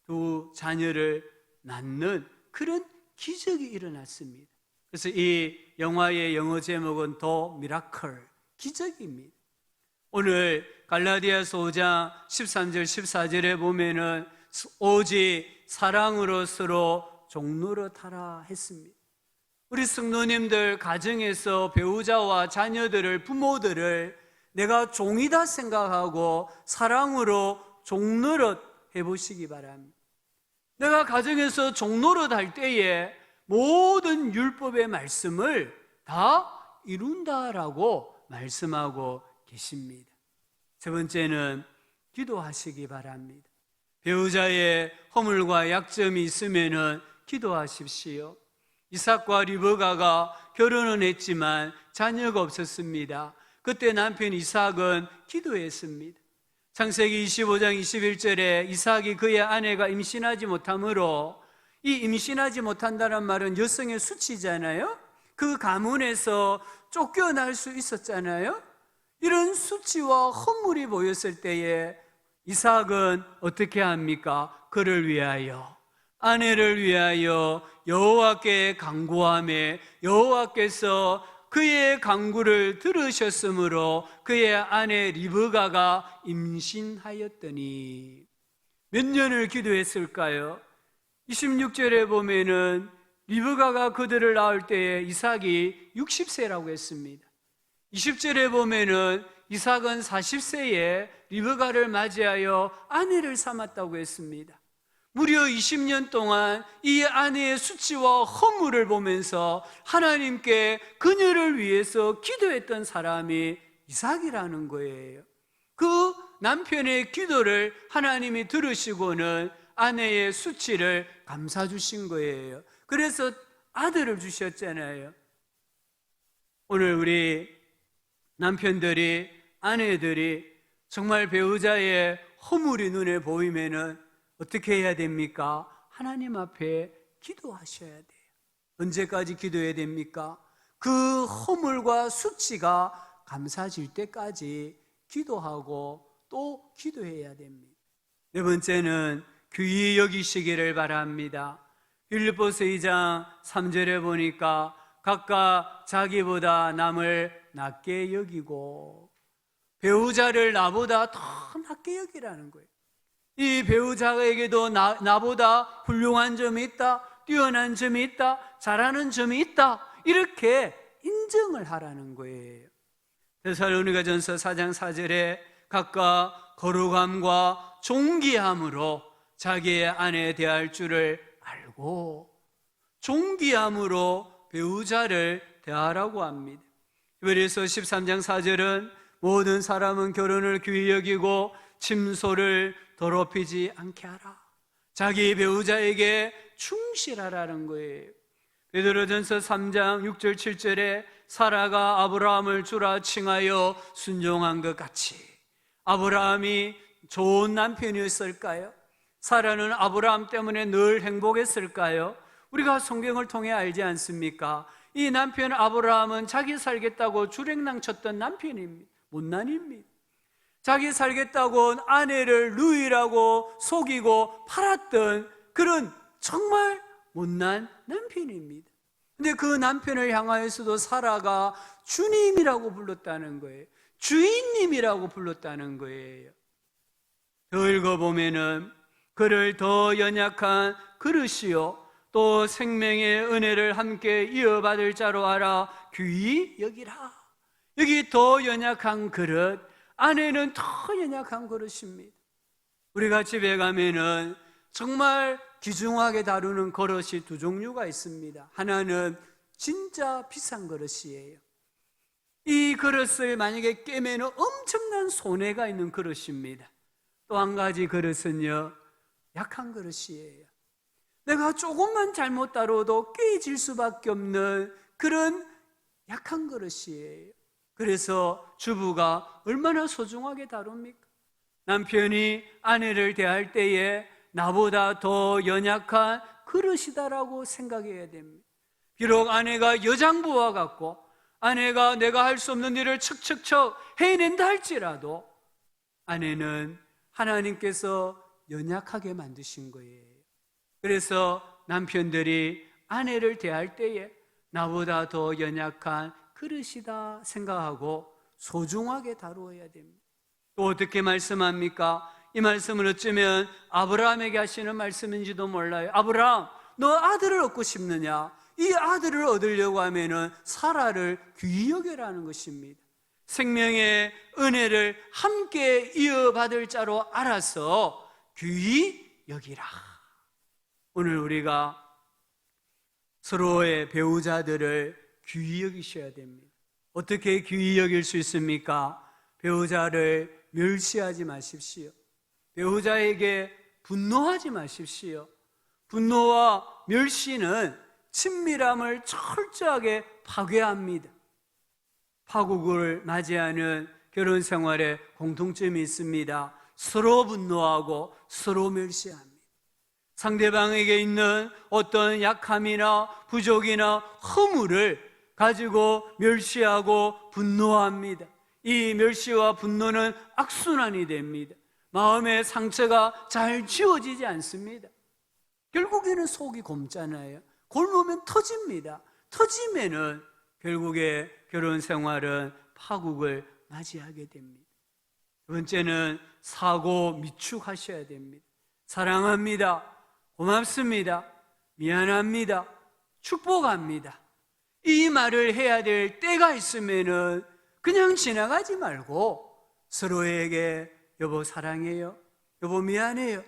두 자녀를 낳는 그런 기적이 일어났습니다. 그래서 이 영화의 영어 제목은 더 미라클, 기적입니다. 오늘 갈라디아서 5장 13절 14절에 보면은 오직 사랑으로 서로 종노릇하라 했습니다. 우리 성도님들 가정에서 배우자와 자녀들을, 부모들을 내가 종이다 생각하고 사랑으로 종노릇 해보시기 바랍니다. 내가 가정에서 종노릇 할 때에 모든 율법의 말씀을 다 이룬다라고 말씀하고 계십니다. 세 번째는 기도하시기 바랍니다. 배우자의 허물과 약점이 있으면은 기도하십시오. 이삭과 리브가가 결혼은 했지만 자녀가 없었습니다. 그때 남편 이삭은 기도했습니다. 창세기 25장 21절에 이삭이 그의 아내가 임신하지 못하므로, 이 임신하지 못한다는 말은 여성의 수치잖아요. 그 가문에서 쫓겨날 수 있었잖아요. 이런 수치와 허물이 보였을 때에 이삭은 어떻게 합니까? 그를 위하여, 아내를 위하여 여호와께 간구하며 여호와께서 그의 간구를 들으셨으므로 그의 아내 리브가가 임신하였더니. 몇 년을 기도했을까요? 26절에 보면은 리브가가 그들을 낳을 때에 이삭이 60세라고 했습니다. 20절에 보면은 이삭은 40세에 리브가를 맞이하여 아내를 삼았다고 했습니다. 무려 20년 동안 이 아내의 수치와 허물을 보면서 하나님께 그녀를 위해서 기도했던 사람이 이삭이라는 거예요. 그 남편의 기도를 하나님이 들으시고는 아내의 수치를 감싸 주신 거예요. 그래서 아들을 주셨잖아요. 오늘 우리 남편들이, 아내들이 정말 배우자의 허물이 눈에 보이면은 어떻게 해야 됩니까? 하나님 앞에 기도하셔야 돼요. 언제까지 기도해야 됩니까? 그 허물과 수치가 감사질 때까지 기도하고 또 기도해야 됩니다. 네 번째는 귀히 여기시기를 바랍니다. 빌립보서 2장 3절에 보니까 각각 자기보다 남을 낮게 여기고, 배우자를 나보다 더 낮게 여기라는 거예요. 이 배우자에게도 나보다 훌륭한 점이 있다, 뛰어난 점이 있다, 잘하는 점이 있다, 이렇게 인정을 하라는 거예요. 데살로니가전서 4장 4절에 각각 거룩함과 존귀함으로 자기의 아내에 대할 줄을 알고 존귀함으로 배우자를 대하라고 합니다. 히브리서 13장 4절은 모든 사람은 결혼을 귀히 여기고 침소를 더럽히지 않게 하라. 자기 배우자에게 충실하라는 거예요. 베드로전서 3장 6절 7절에 사라가 아브라함을 주라 칭하여 순종한 것 같이, 아브라함이 좋은 남편이었을까요? 사라는 아브라함 때문에 늘 행복했을까요? 우리가 성경을 통해 알지 않습니까? 이 남편 아브라함은 자기 살겠다고 주랭랑 쳤던 남편입니다. 못난입니다. 자기 살겠다고 아내를 누이라고 속이고 팔았던 그런 정말 못난 남편입니다. 근데 그 남편을 향하여서도 사라가 주님이라고 불렀다는 거예요. 주인님이라고 불렀다는 거예요. 더 읽어보면은 그를 더 연약한 그릇이요 또 생명의 은혜를 함께 이어받을 자로 알아 귀히 여기라. 여기 더 연약한 그릇, 아내는 더 연약한 그릇입니다. 우리가 집에 가면은 정말 귀중하게 다루는 그릇이 두 종류가 있습니다. 하나는 진짜 비싼 그릇이에요. 이 그릇을 만약에 깨면 엄청난 손해가 있는 그릇입니다. 또 한 가지 그릇은요, 약한 그릇이에요. 내가 조금만 잘못 다뤄도 깨질 수밖에 없는 그런 약한 그릇이에요. 그래서 주부가 얼마나 소중하게 다룹니까? 남편이 아내를 대할 때에 나보다 더 연약한 그릇이다라고 생각해야 됩니다. 비록 아내가 여장부와 같고 아내가 내가 할 수 없는 일을 척척척 해낸다 할지라도 아내는 하나님께서 연약하게 만드신 거예요. 그래서 남편들이 아내를 대할 때에 나보다 더 연약한 그릇이다 생각하고 소중하게 다루어야 됩니다. 또 어떻게 말씀합니까? 이 말씀을 어쩌면 아브라함에게 하시는 말씀인지도 몰라요. 아브라함, 너 아들을 얻고 싶느냐? 이 아들을 얻으려고 하면은 사라를 귀히 여겨라는 것입니다. 생명의 은혜를 함께 이어받을 자로 알아서 귀히 여기라. 오늘 우리가 서로의 배우자들을 귀히 여기셔야 됩니다. 어떻게 귀히 여길 수 있습니까? 배우자를 멸시하지 마십시오. 배우자에게 분노하지 마십시오. 분노와 멸시는 친밀함을 철저하게 파괴합니다. 파국을 맞이하는 결혼 생활에 공통점이 있습니다. 서로 분노하고 서로 멸시합니다. 상대방에게 있는 어떤 약함이나 부족이나 허물을 가지고 멸시하고 분노합니다. 이 멸시와 분노는 악순환이 됩니다. 마음의 상처가 잘 지워지지 않습니다. 결국에는 속이 곪잖아요. 곪으면 터집니다. 터지면은 결국에 결혼 생활은 파국을 맞이하게 됩니다. 두 번째는 사고 미축하셔야 됩니다. 사랑합니다. 고맙습니다. 미안합니다. 축복합니다. 이 말을 해야 될 때가 있으면은 그냥 지나가지 말고 서로에게 여보 사랑해요. 여보 미안해요.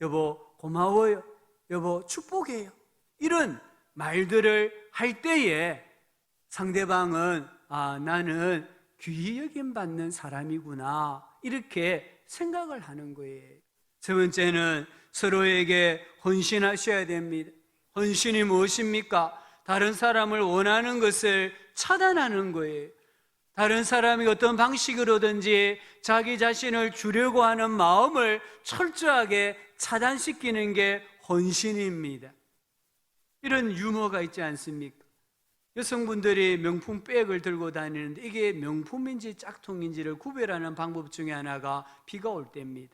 여보 고마워요. 여보 축복해요. 이런 말들을 할 때에 상대방은 나는 귀히 여김받는 사람이구나 이렇게 생각을 하는 거예요. 세 번째는 서로에게 헌신하셔야 됩니다. 헌신이 무엇입니까? 다른 사람을 원하는 것을 차단하는 거예요. 다른 사람이 어떤 방식으로든지 자기 자신을 주려고 하는 마음을 철저하게 차단시키는 게 헌신입니다. 이런 유머가 있지 않습니까? 여성분들이 명품 백을 들고 다니는데 이게 명품인지 짝퉁인지를 구별하는 방법 중에 하나가 비가 올 때입니다.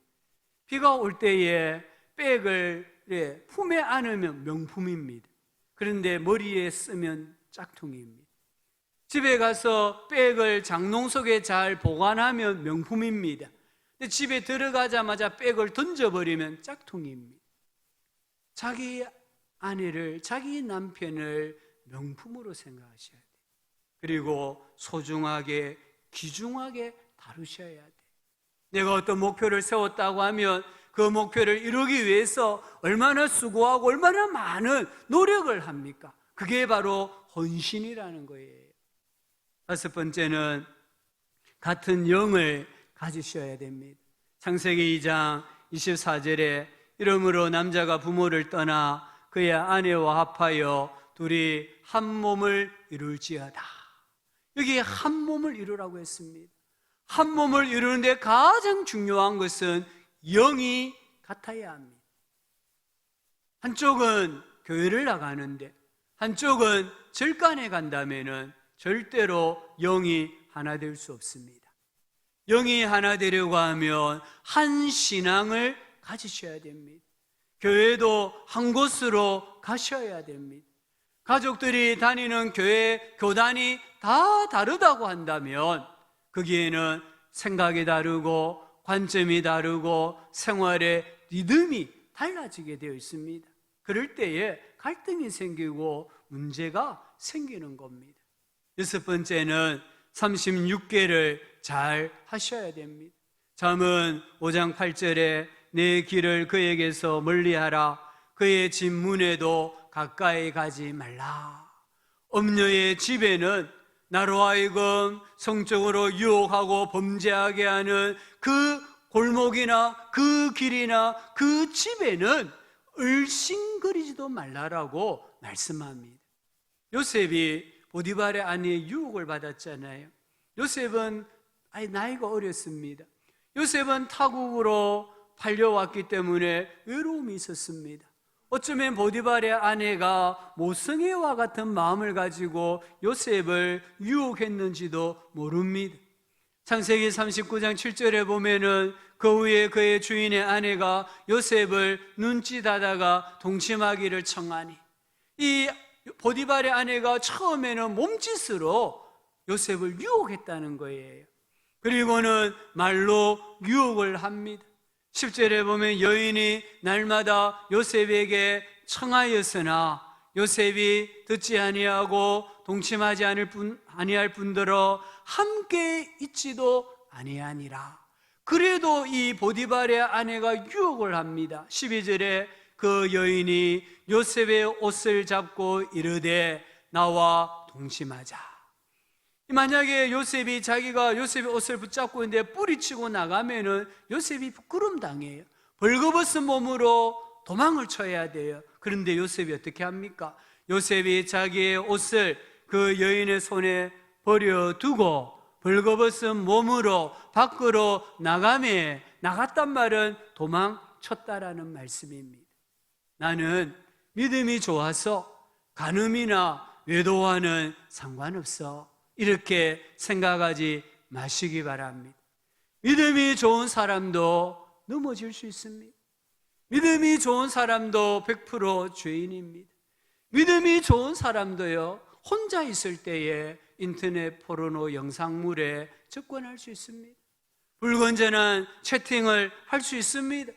비가 올 때에 백을 품에 안으면 명품입니다. 그런데 머리에 쓰면 짝퉁입니다. 집에 가서 백을 장롱 속에 잘 보관하면 명품입니다. 근데 집에 들어가자마자 백을 던져버리면 짝퉁입니다. 자기 아내를, 자기 남편을 명품으로 생각하셔야 돼요. 그리고 소중하게, 귀중하게 다루셔야 돼요. 내가 어떤 목표를 세웠다고 하면 그 목표를 이루기 위해서 얼마나 수고하고 얼마나 많은 노력을 합니까? 그게 바로 헌신이라는 거예요. 다섯 번째는 같은 영을 가지셔야 됩니다. 창세기 2장 24절에 이러므로 남자가 부모를 떠나 그의 아내와 합하여 둘이 한 몸을 이룰지어다. 여기 한 몸을 이루라고 했습니다. 한 몸을 이루는데 가장 중요한 것은 영이 같아야 합니다. 한쪽은 교회를 나가는데 한쪽은 절간에 간다면은 절대로 영이 하나 될 수 없습니다. 영이 하나 되려고 하면 한 신앙을 가지셔야 됩니다. 교회도 한 곳으로 가셔야 됩니다. 가족들이 다니는 교회, 교단이 다 다르다고 한다면 거기에는 생각이 다르고 관점이 다르고 생활의 리듬이 달라지게 되어 있습니다. 그럴 때에 갈등이 생기고 문제가 생기는 겁니다. 여섯 번째는 36계를 잘 하셔야 됩니다. 잠언 5장 8절에 내 길을 그에게서 멀리하라. 그의 집 문에도 가까이 가지 말라. 엄녀의 집에는 나로 하여금 성적으로 유혹하고 범죄하게 하는 그 골목이나 그 길이나 그 집에는 얼씬거리지도 말라라고 말씀합니다. 요셉이 보디발의 아내의 유혹을 받았잖아요. 요셉은 나이가 어렸습니다. 요셉은 타국으로 팔려왔기 때문에 외로움이 있었습니다. 어쩌면 보디발의 아내가 모성애와 같은 마음을 가지고 요셉을 유혹했는지도 모릅니다. 창세기 39장 7절에 보면은 그 후에 그의 주인의 아내가 요셉을 눈짓하다가 동침하기를 청하니, 이 보디발의 아내가 처음에는 몸짓으로 요셉을 유혹했다는 거예요. 그리고는 말로 유혹을 합니다. 10절에 보면 여인이 날마다 요셉에게 청하였으나 요셉이 듣지 아니하고 동침하지 아니할 뿐더러 함께 있지도 아니하니라. 그래도 이 보디발의 아내가 유혹을 합니다. 12절에 그 여인이 요셉의 옷을 잡고 이르되 나와 동침하자. 만약에 요셉이 자기가 요셉의 옷을 붙잡고 있는데 뿌리치고 나가면은 요셉이 부끄럼 당해요. 벌거벗은 몸으로 도망을 쳐야 돼요. 그런데 요셉이 어떻게 합니까? 요셉이 자기의 옷을 그 여인의 손에 버려두고 벌거벗은 몸으로 밖으로 나갔단 말은 도망쳤다라는 말씀입니다. 나는 믿음이 좋아서 간음이나 외도와는 상관없어, 이렇게 생각하지 마시기 바랍니다. 믿음이 좋은 사람도 넘어질 수 있습니다. 믿음이 좋은 사람도 100% 죄인입니다. 믿음이 좋은 사람도요, 혼자 있을 때에 인터넷 포르노 영상물에 접근할 수 있습니다. 불건전한 채팅을 할 수 있습니다.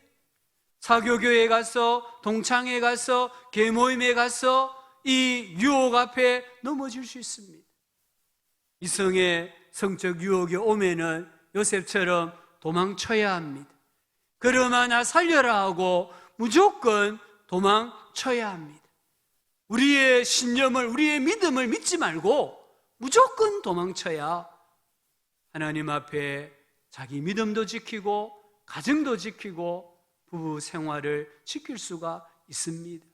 사교교에 가서, 동창회 가서, 계모임에 가서 이 유혹 앞에 넘어질 수 있습니다. 이성의 성적 유혹이 오면은 요셉처럼 도망쳐야 합니다. 그러나 나 살려라 하고 무조건 도망쳐야 합니다. 우리의 신념을, 우리의 믿음을 믿지 말고 무조건 도망쳐야 하나님 앞에 자기 믿음도 지키고 가정도 지키고 부부 생활을 지킬 수가 있습니다.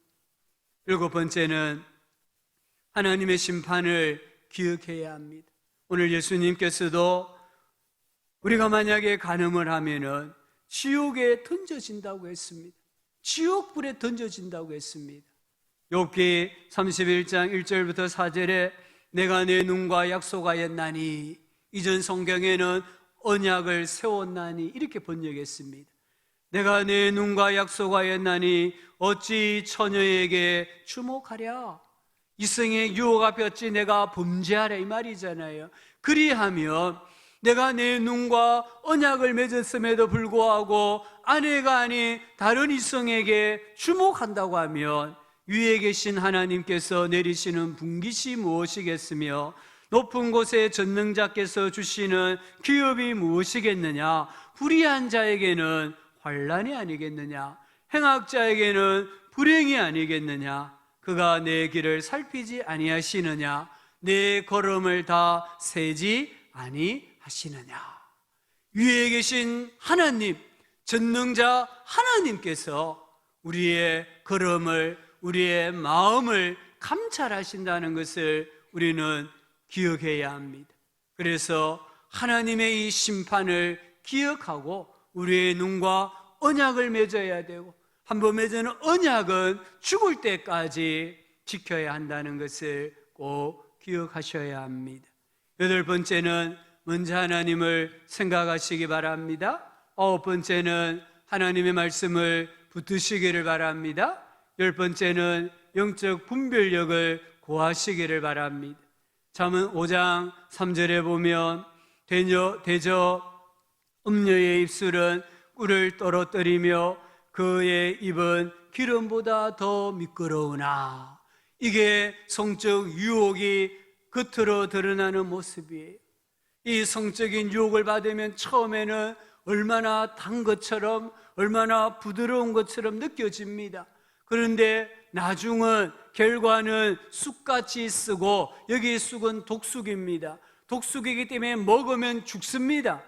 7번째는 하나님의 심판을 기억해야 합니다. 오늘 예수님께서도 우리가 만약에 간음을 하면은 지옥에 던져진다고 했습니다. 지옥불에 던져진다고 했습니다. 욥기 31장 1절부터 4절에 내가 내 눈과 약속하였나니, 이전 성경에는 언약을 세웠나니 이렇게 번역했습니다. 내가 내 눈과 약속하였나니 어찌 처녀에게 주목하랴. 이성의 유혹 앞에 어찌 내가 범죄하랴, 이 말이잖아요. 그리하면 내가 내 눈과 언약을 맺었음에도 불구하고 아내가 아닌 다른 이성에게 주목한다고 하면 위에 계신 하나님께서 내리시는 분깃이 무엇이겠으며 높은 곳에 전능자께서 주시는 기업이 무엇이겠느냐. 불의한 자에게는 환난이 아니겠느냐. 행악자에게는 불행이 아니겠느냐. 그가 내 길을 살피지 아니하시느냐. 내 걸음을 다 세지 아니하시느냐. 위에 계신 하나님, 전능자 하나님께서 우리의 걸음을, 우리의 마음을 감찰하신다는 것을 우리는 기억해야 합니다. 그래서 하나님의 이 심판을 기억하고 우리의 눈과 언약을 맺어야 되고, 한번 맺은 언약은 죽을 때까지 지켜야 한다는 것을 꼭 기억하셔야 합니다. 8번째는 먼저 하나님을 생각하시기 바랍니다. 9번째는 하나님의 말씀을 붙드시기를 바랍니다. 10번째는 영적 분별력을 고하시기를 바랍니다. 잠언 5장 3절에 보면 대저 음녀의 입술은 꿀을 떨어뜨리며 그의 입은 기름보다 더 미끄러우나. 이게 성적 유혹이 겉으로 드러나는 모습이에요. 이 성적인 유혹을 받으면 처음에는 얼마나 단 것처럼, 얼마나 부드러운 것처럼 느껴집니다. 그런데 나중은 결과는 쑥같이 쓰고, 여기 쑥은 독쑥입니다. 독쑥이기 때문에 먹으면 죽습니다.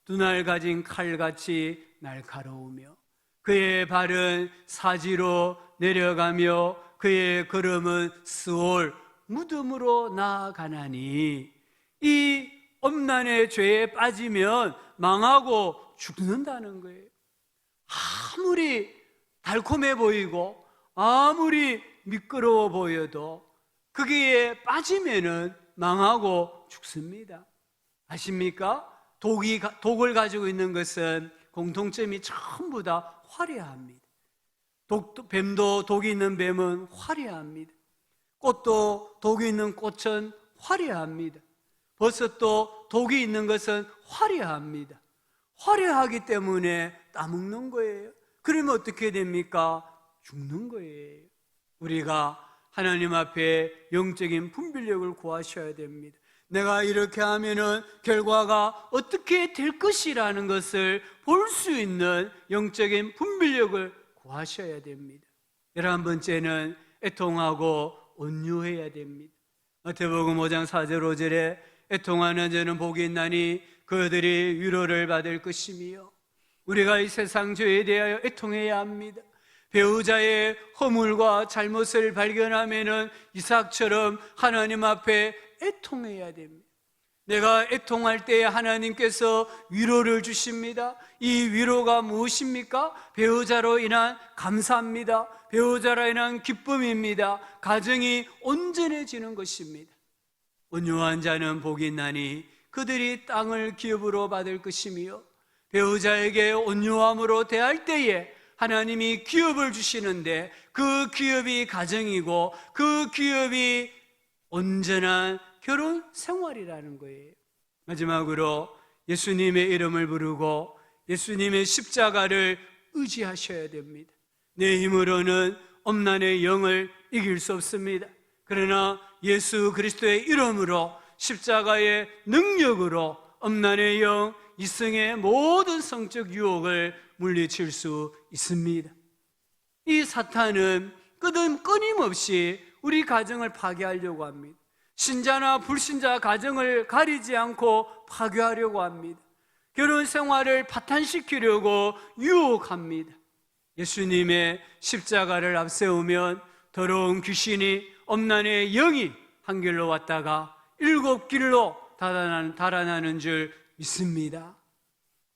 두 날 가진 칼같이 날카로우며 그의 발은 사지로 내려가며 그의 걸음은 스올 무덤으로 나아가나니. 이 엄난의 죄에 빠지면 망하고 죽는다는 거예요. 아무리 달콤해 보이고 아무리 미끄러워 보여도 거기에 빠지면은 망하고 죽습니다. 아십니까? 독을 가지고 있는 것은 공통점이 전부 다 화려합니다. 뱀도 독이 있는 뱀은 화려합니다. 꽃도 독이 있는 꽃은 화려합니다. 버섯도 독이 있는 것은 화려합니다. 화려하기 때문에 따먹는 거예요. 그러면 어떻게 됩니까? 죽는 거예요. 우리가 하나님 앞에 영적인 분별력을 구하셔야 됩니다. 내가 이렇게 하면은 결과가 어떻게 될 것이라는 것을 볼 수 있는 영적인 분별력을 구하셔야 됩니다. 11번째는 애통하고 온유해야 됩니다. 마태복음 5장 4절 5절에 애통하는 자는 복이 있나니 그들이 위로를 받을 것이며, 우리가 이 세상 죄에 대하여 애통해야 합니다. 배우자의 허물과 잘못을 발견하면은 이삭처럼 하나님 앞에 애통해야 됩니다. 내가 애통할 때에 하나님께서 위로를 주십니다. 이 위로가 무엇입니까? 배우자로 인한 감사입니다. 배우자로 인한 기쁨입니다. 가정이 온전해지는 것입니다. 온유한 자는 복이 있나니 그들이 땅을 기업으로 받을 것이며, 배우자에게 온유함으로 대할 때에 하나님이 기업을 주시는데 그 기업이 가정이고 그 기업이 온전한 결혼 생활이라는 거예요. 마지막으로 예수님의 이름을 부르고 예수님의 십자가를 의지하셔야 됩니다. 내 힘으로는 엄난의 영을 이길 수 없습니다. 그러나 예수 그리스도의 이름으로 십자가의 능력으로 엄난의 영, 이성의 모든 성적 유혹을 물리칠 수 있습니다. 이 사탄은 끊임없이 우리 가정을 파괴하려고 합니다. 신자나 불신자 가정을 가리지 않고 파괴하려고 합니다. 결혼 생활을 파탄시키려고 유혹합니다. 예수님의 십자가를 앞세우면 더러운 귀신이, 엄난의 영이 한 길로 왔다가 7길로 달아나는 줄 믿습니다.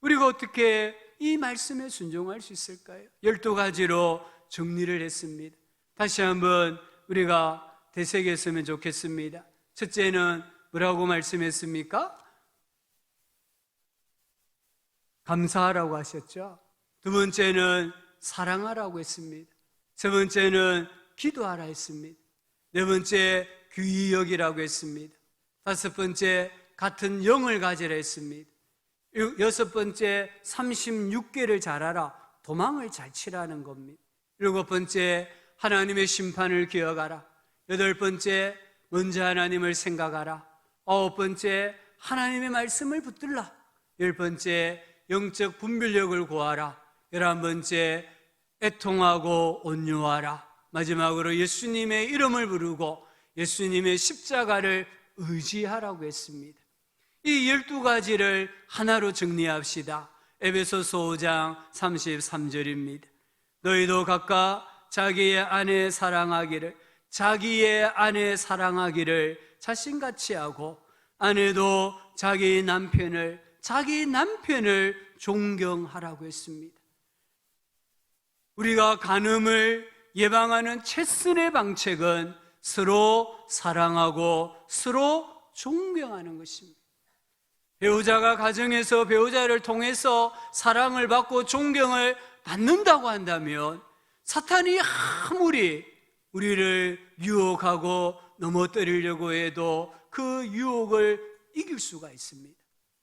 우리가 어떻게 이 말씀에 순종할 수 있을까요? 12가지로 정리를 했습니다. 다시 한번 우리가 되새겼으면 좋겠습니다. 첫째는 뭐라고 말씀했습니까? 감사하라고 하셨죠. 두 번째는 사랑하라고 했습니다. 세 번째는 기도하라 했습니다. 네 번째 귀히 여기라고 했습니다. 다섯 번째 같은 영을 가지라 했습니다. 여섯 번째 36개를 잘하라, 도망을 잘 치라는 겁니다. 일곱 번째 하나님의 심판을 기억하라. 여덟 번째 먼저 하나님을 생각하라. 아홉 번째 하나님의 말씀을 붙들라. 열 번째 영적 분별력을 구하라. 11번째 애통하고 온유하라. 마지막으로 예수님의 이름을 부르고 예수님의 십자가를 의지하라고 했습니다. 이 12가지를 하나로 정리합시다. 에베소서 5장 33절입니다. 너희도 각각 자기의 아내 사랑하기를 자신같이 하고, 아내도 자기 남편을 존경하라고 했습니다. 우리가 간음을 예방하는 최선의 방책은 서로 사랑하고 서로 존경하는 것입니다. 배우자가 가정에서 배우자를 통해서 사랑을 받고 존경을 받는다고 한다면 사탄이 아무리 우리를 유혹하고 넘어뜨리려고 해도 그 유혹을 이길 수가 있습니다.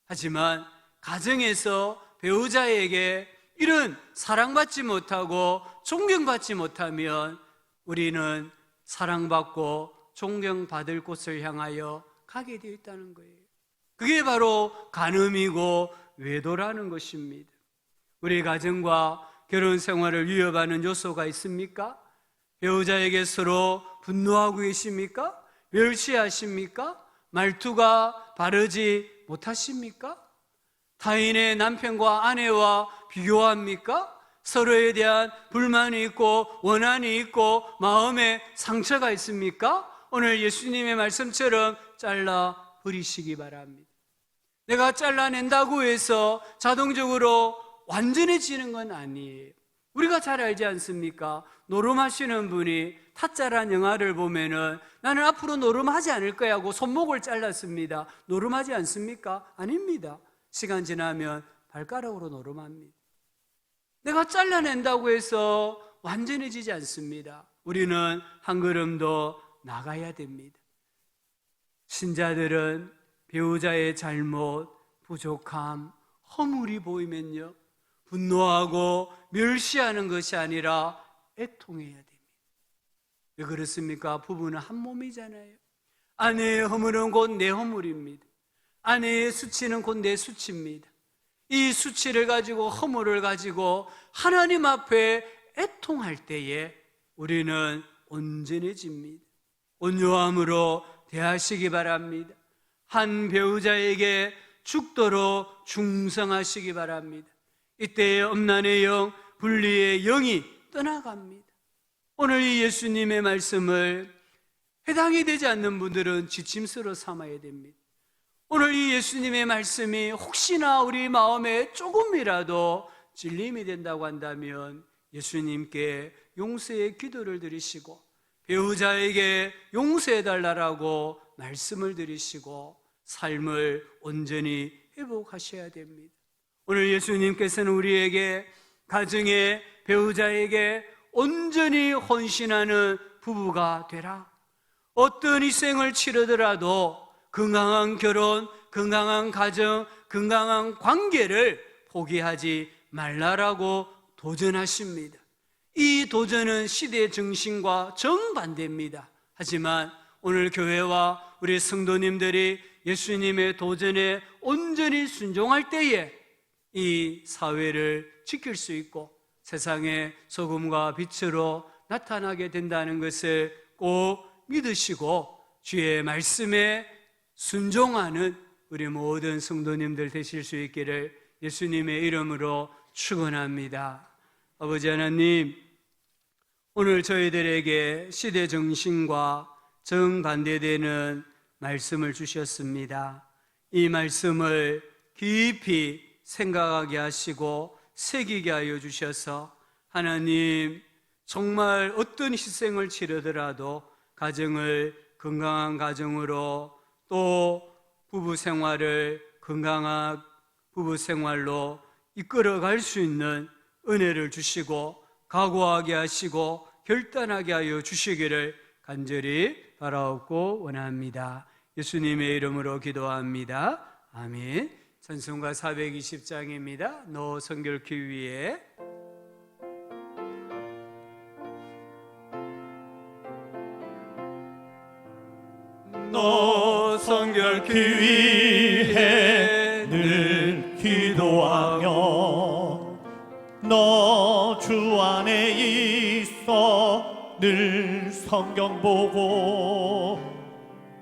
하지만 가정에서 배우자에게 이런 사랑받지 못하고 존경받지 못하면 우리는 사랑받고 존경받을 곳을 향하여 가게 되어 있다는 거예요. 그게 바로 간음이고 외도라는 것입니다. 우리 가정과 결혼 생활을 위협하는 요소가 있습니까? 배우자에게 서로 분노하고 계십니까? 멸시하십니까? 말투가 바르지 못하십니까? 타인의 남편과 아내와 비교합니까? 서로에 대한 불만이 있고 원한이 있고 마음에 상처가 있습니까? 오늘 예수님의 말씀처럼 잘라 버리시기 바랍니다. 내가 잘라낸다고 해서 자동적으로 완전해지는 건 아니에요. 우리가 잘 알지 않습니까? 노름하시는 분이 타짜란 영화를 보면은 나는 앞으로 노름하지 않을 거야 하고 손목을 잘랐습니다. 노름하지 않습니까? 아닙니다. 시간 지나면 발가락으로 노름합니다. 내가 잘라낸다고 해서 완전해지지 않습니다. 우리는 한 걸음도 나가야 됩니다. 신자들은 배우자의 잘못, 부족함, 허물이 보이면요, 분노하고 멸시하는 것이 아니라 애통해야 됩니다. 왜 그렇습니까? 부부는 한 몸이잖아요. 아내의 허물은 곧 내 허물입니다. 아내의 수치는 곧 내 수치입니다. 이 수치를 가지고 허물을 가지고 하나님 앞에 애통할 때에 우리는 온전해집니다. 온유함으로 대하시기 바랍니다. 한 배우자에게 죽도록 충성하시기 바랍니다. 이때에 엄난의 영, 분리의 영이 떠나갑니다. 오늘 이 예수님의 말씀을 해당이 되지 않는 분들은 지침서로 삼아야 됩니다. 오늘 이 예수님의 말씀이 혹시나 우리 마음에 조금이라도찔림이 된다고 한다면 예수님께 용서의 기도를 드리시고 배우자에게 용서해달라고 말씀을 드리시고 삶을 온전히 회복하셔야 됩니다. 오늘 예수님께서는 우리에게 가정에 배우자에게 온전히 헌신하는 부부가 되라. 어떤 희생을 치르더라도 건강한 결혼, 건강한 가정, 건강한 관계를 포기하지 말라라고 도전하십니다. 이 도전은 시대의 정신과 정반대입니다. 하지만 오늘 교회와 우리 성도님들이 예수님의 도전에 온전히 순종할 때에 이 사회를 지킬 수 있고 세상의 소금과 빛으로 나타나게 된다는 것을 꼭 믿으시고 주의 말씀에 순종하는 우리 모든 성도님들 되실 수 있기를 예수님의 이름으로 축원합니다. 아버지 하나님, 오늘 저희들에게 시대 정신과 정반대되는 말씀을 주셨습니다. 이 말씀을 깊이 생각하게 하시고 새기게 하여 주셔서 하나님, 정말 어떤 희생을 치르더라도 가정을 건강한 가정으로 또 부부 생활을 건강한 부부 생활로 이끌어갈 수 있는 은혜를 주시고 각오하게 하시고 결단하게 하여 주시기를 간절히 바라옵고 원합니다. 예수님의 이름으로 기도합니다. 아멘. 찬송가 420장입니다. 너 성결기 위에 너 성결기 위해 늘 기도하며 너 주 안에 있어 늘 성경 보고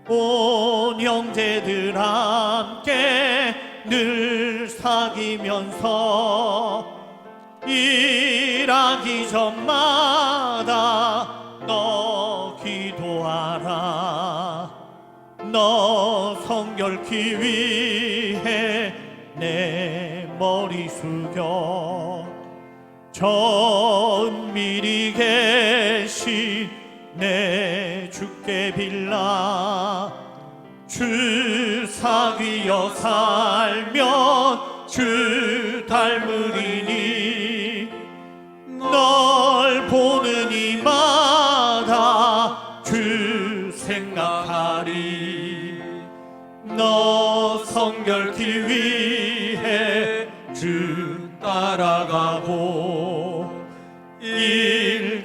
온 형제들 함께 늘 사귀면서 일하기 전마다 너 기도하라. 너 성결기 위해 내 머리 숙여 저 은밀히 계신 내 주께 빌라. 주 사귀어 살면 주 닮으리니 널 보는 이마다 주 생각하리. 너 성결기 위해 주 따라가고 일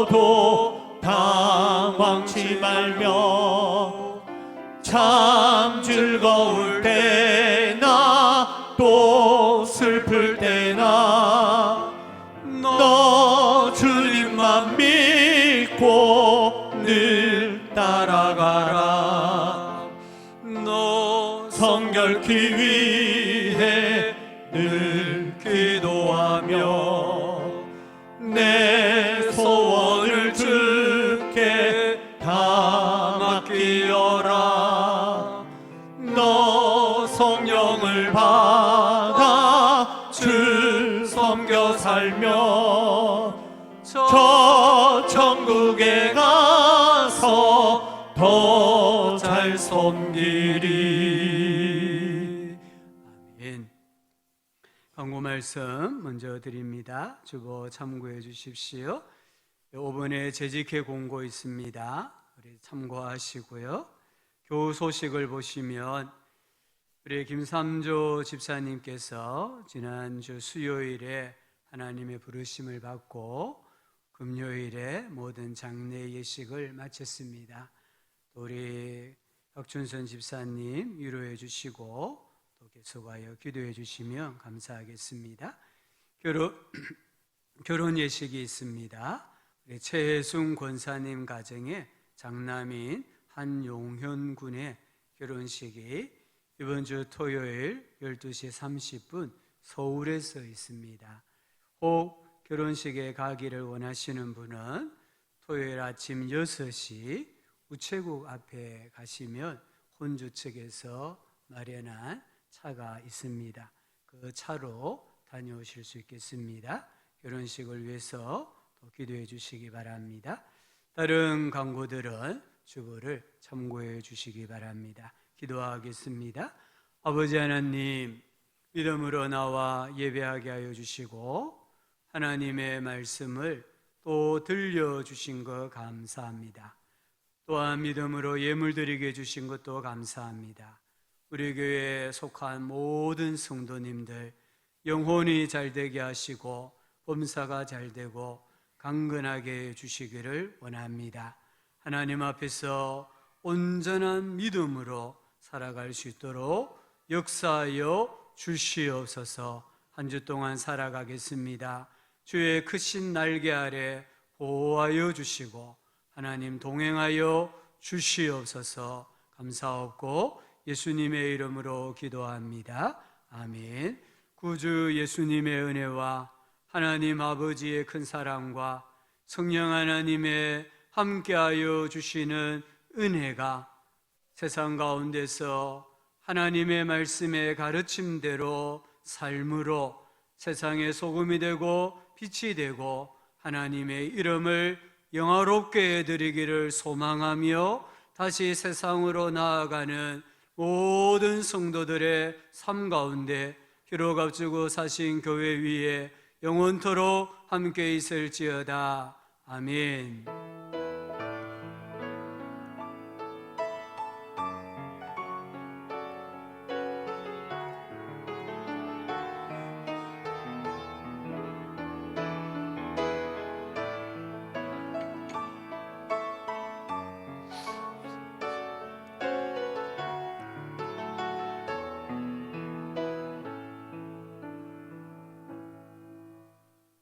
다급하여도 당황치 말며 참 즐거울 때나 또 슬플 때나 너 주님만 믿고 늘 따라가라. 너 성결기 위해 늘 기도하며 내 소원을 주께 다 맡기어라. 너 성령을 받아 주 섬겨 살며 저 천국에 가서 더 잘 섬기리. 아멘. 광고 말씀 먼저 드립니다. 주보 참고해 주십시오. 5번에 재직회 공고 있습니다. 우리 참고하시고요. 교우 소식을 보시면 우리 김삼조 집사님께서 지난주 수요일에 하나님의 부르심을 받고 금요일에 모든 장례 예식을 마쳤습니다. 또 우리 박준선 집사님 위로해 주시고 또 계속하여 기도해 주시면 감사하겠습니다. 결혼 예식이 있습니다. 우리 최혜순 권사님 가정의 장남인 한용현 군의 결혼식이 이번 주 토요일 12시 30분 서울에서 있습니다. 혹 결혼식에 가기를 원하시는 분은 토요일 아침 6시 우체국 앞에 가시면 혼주 측에서 마련한 차가 있습니다. 그 차로 다녀오실 수 있겠습니다. 결혼식을 위해서 또 기도해 주시기 바랍니다. 다른 광고들은 주보를 참고해 주시기 바랍니다. 기도하겠습니다. 아버지 하나님, 믿음으로 나와 예배하게 하여 주시고 하나님의 말씀을 또 들려주신 것 감사합니다. 또한 믿음으로 예물 드리게 해주신 것도 감사합니다. 우리 교회에 속한 모든 성도님들 영혼이 잘되게 하시고 범사가 잘되고 강건하게 해주시기를 원합니다. 하나님 앞에서 온전한 믿음으로 살아갈 수 있도록 역사하여 주시옵소서. 한 주 동안 살아가겠습니다. 주의 크신 날개 아래 보호하여 주시고 하나님 동행하여 주시옵소서. 감사하옵고 예수님의 이름으로 기도합니다. 아멘. 구주 예수님의 은혜와 하나님 아버지의 큰 사랑과 성령 하나님의 함께하여 주시는 은혜가 세상 가운데서 하나님의 말씀의 가르침대로 삶으로 세상의 소금이 되고 빛이 되고 하나님의 이름을 영화롭게 해드리기를 소망하며 다시 세상으로 나아가는 모든 성도들의 삶 가운데 기록 앞두고 사신 교회 위에 영원토록 함께 있을지어다. 아멘.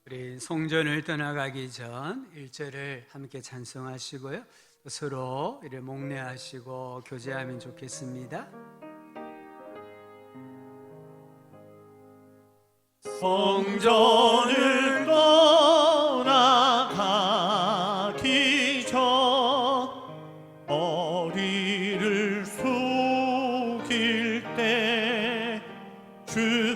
우리 성전을 떠나가기 전 1절을 함께 찬송하시고요. 서로 이래 목례하시고 교제하면 좋겠습니다. 성전을 떠나가기 전 머리를 숙일 때 주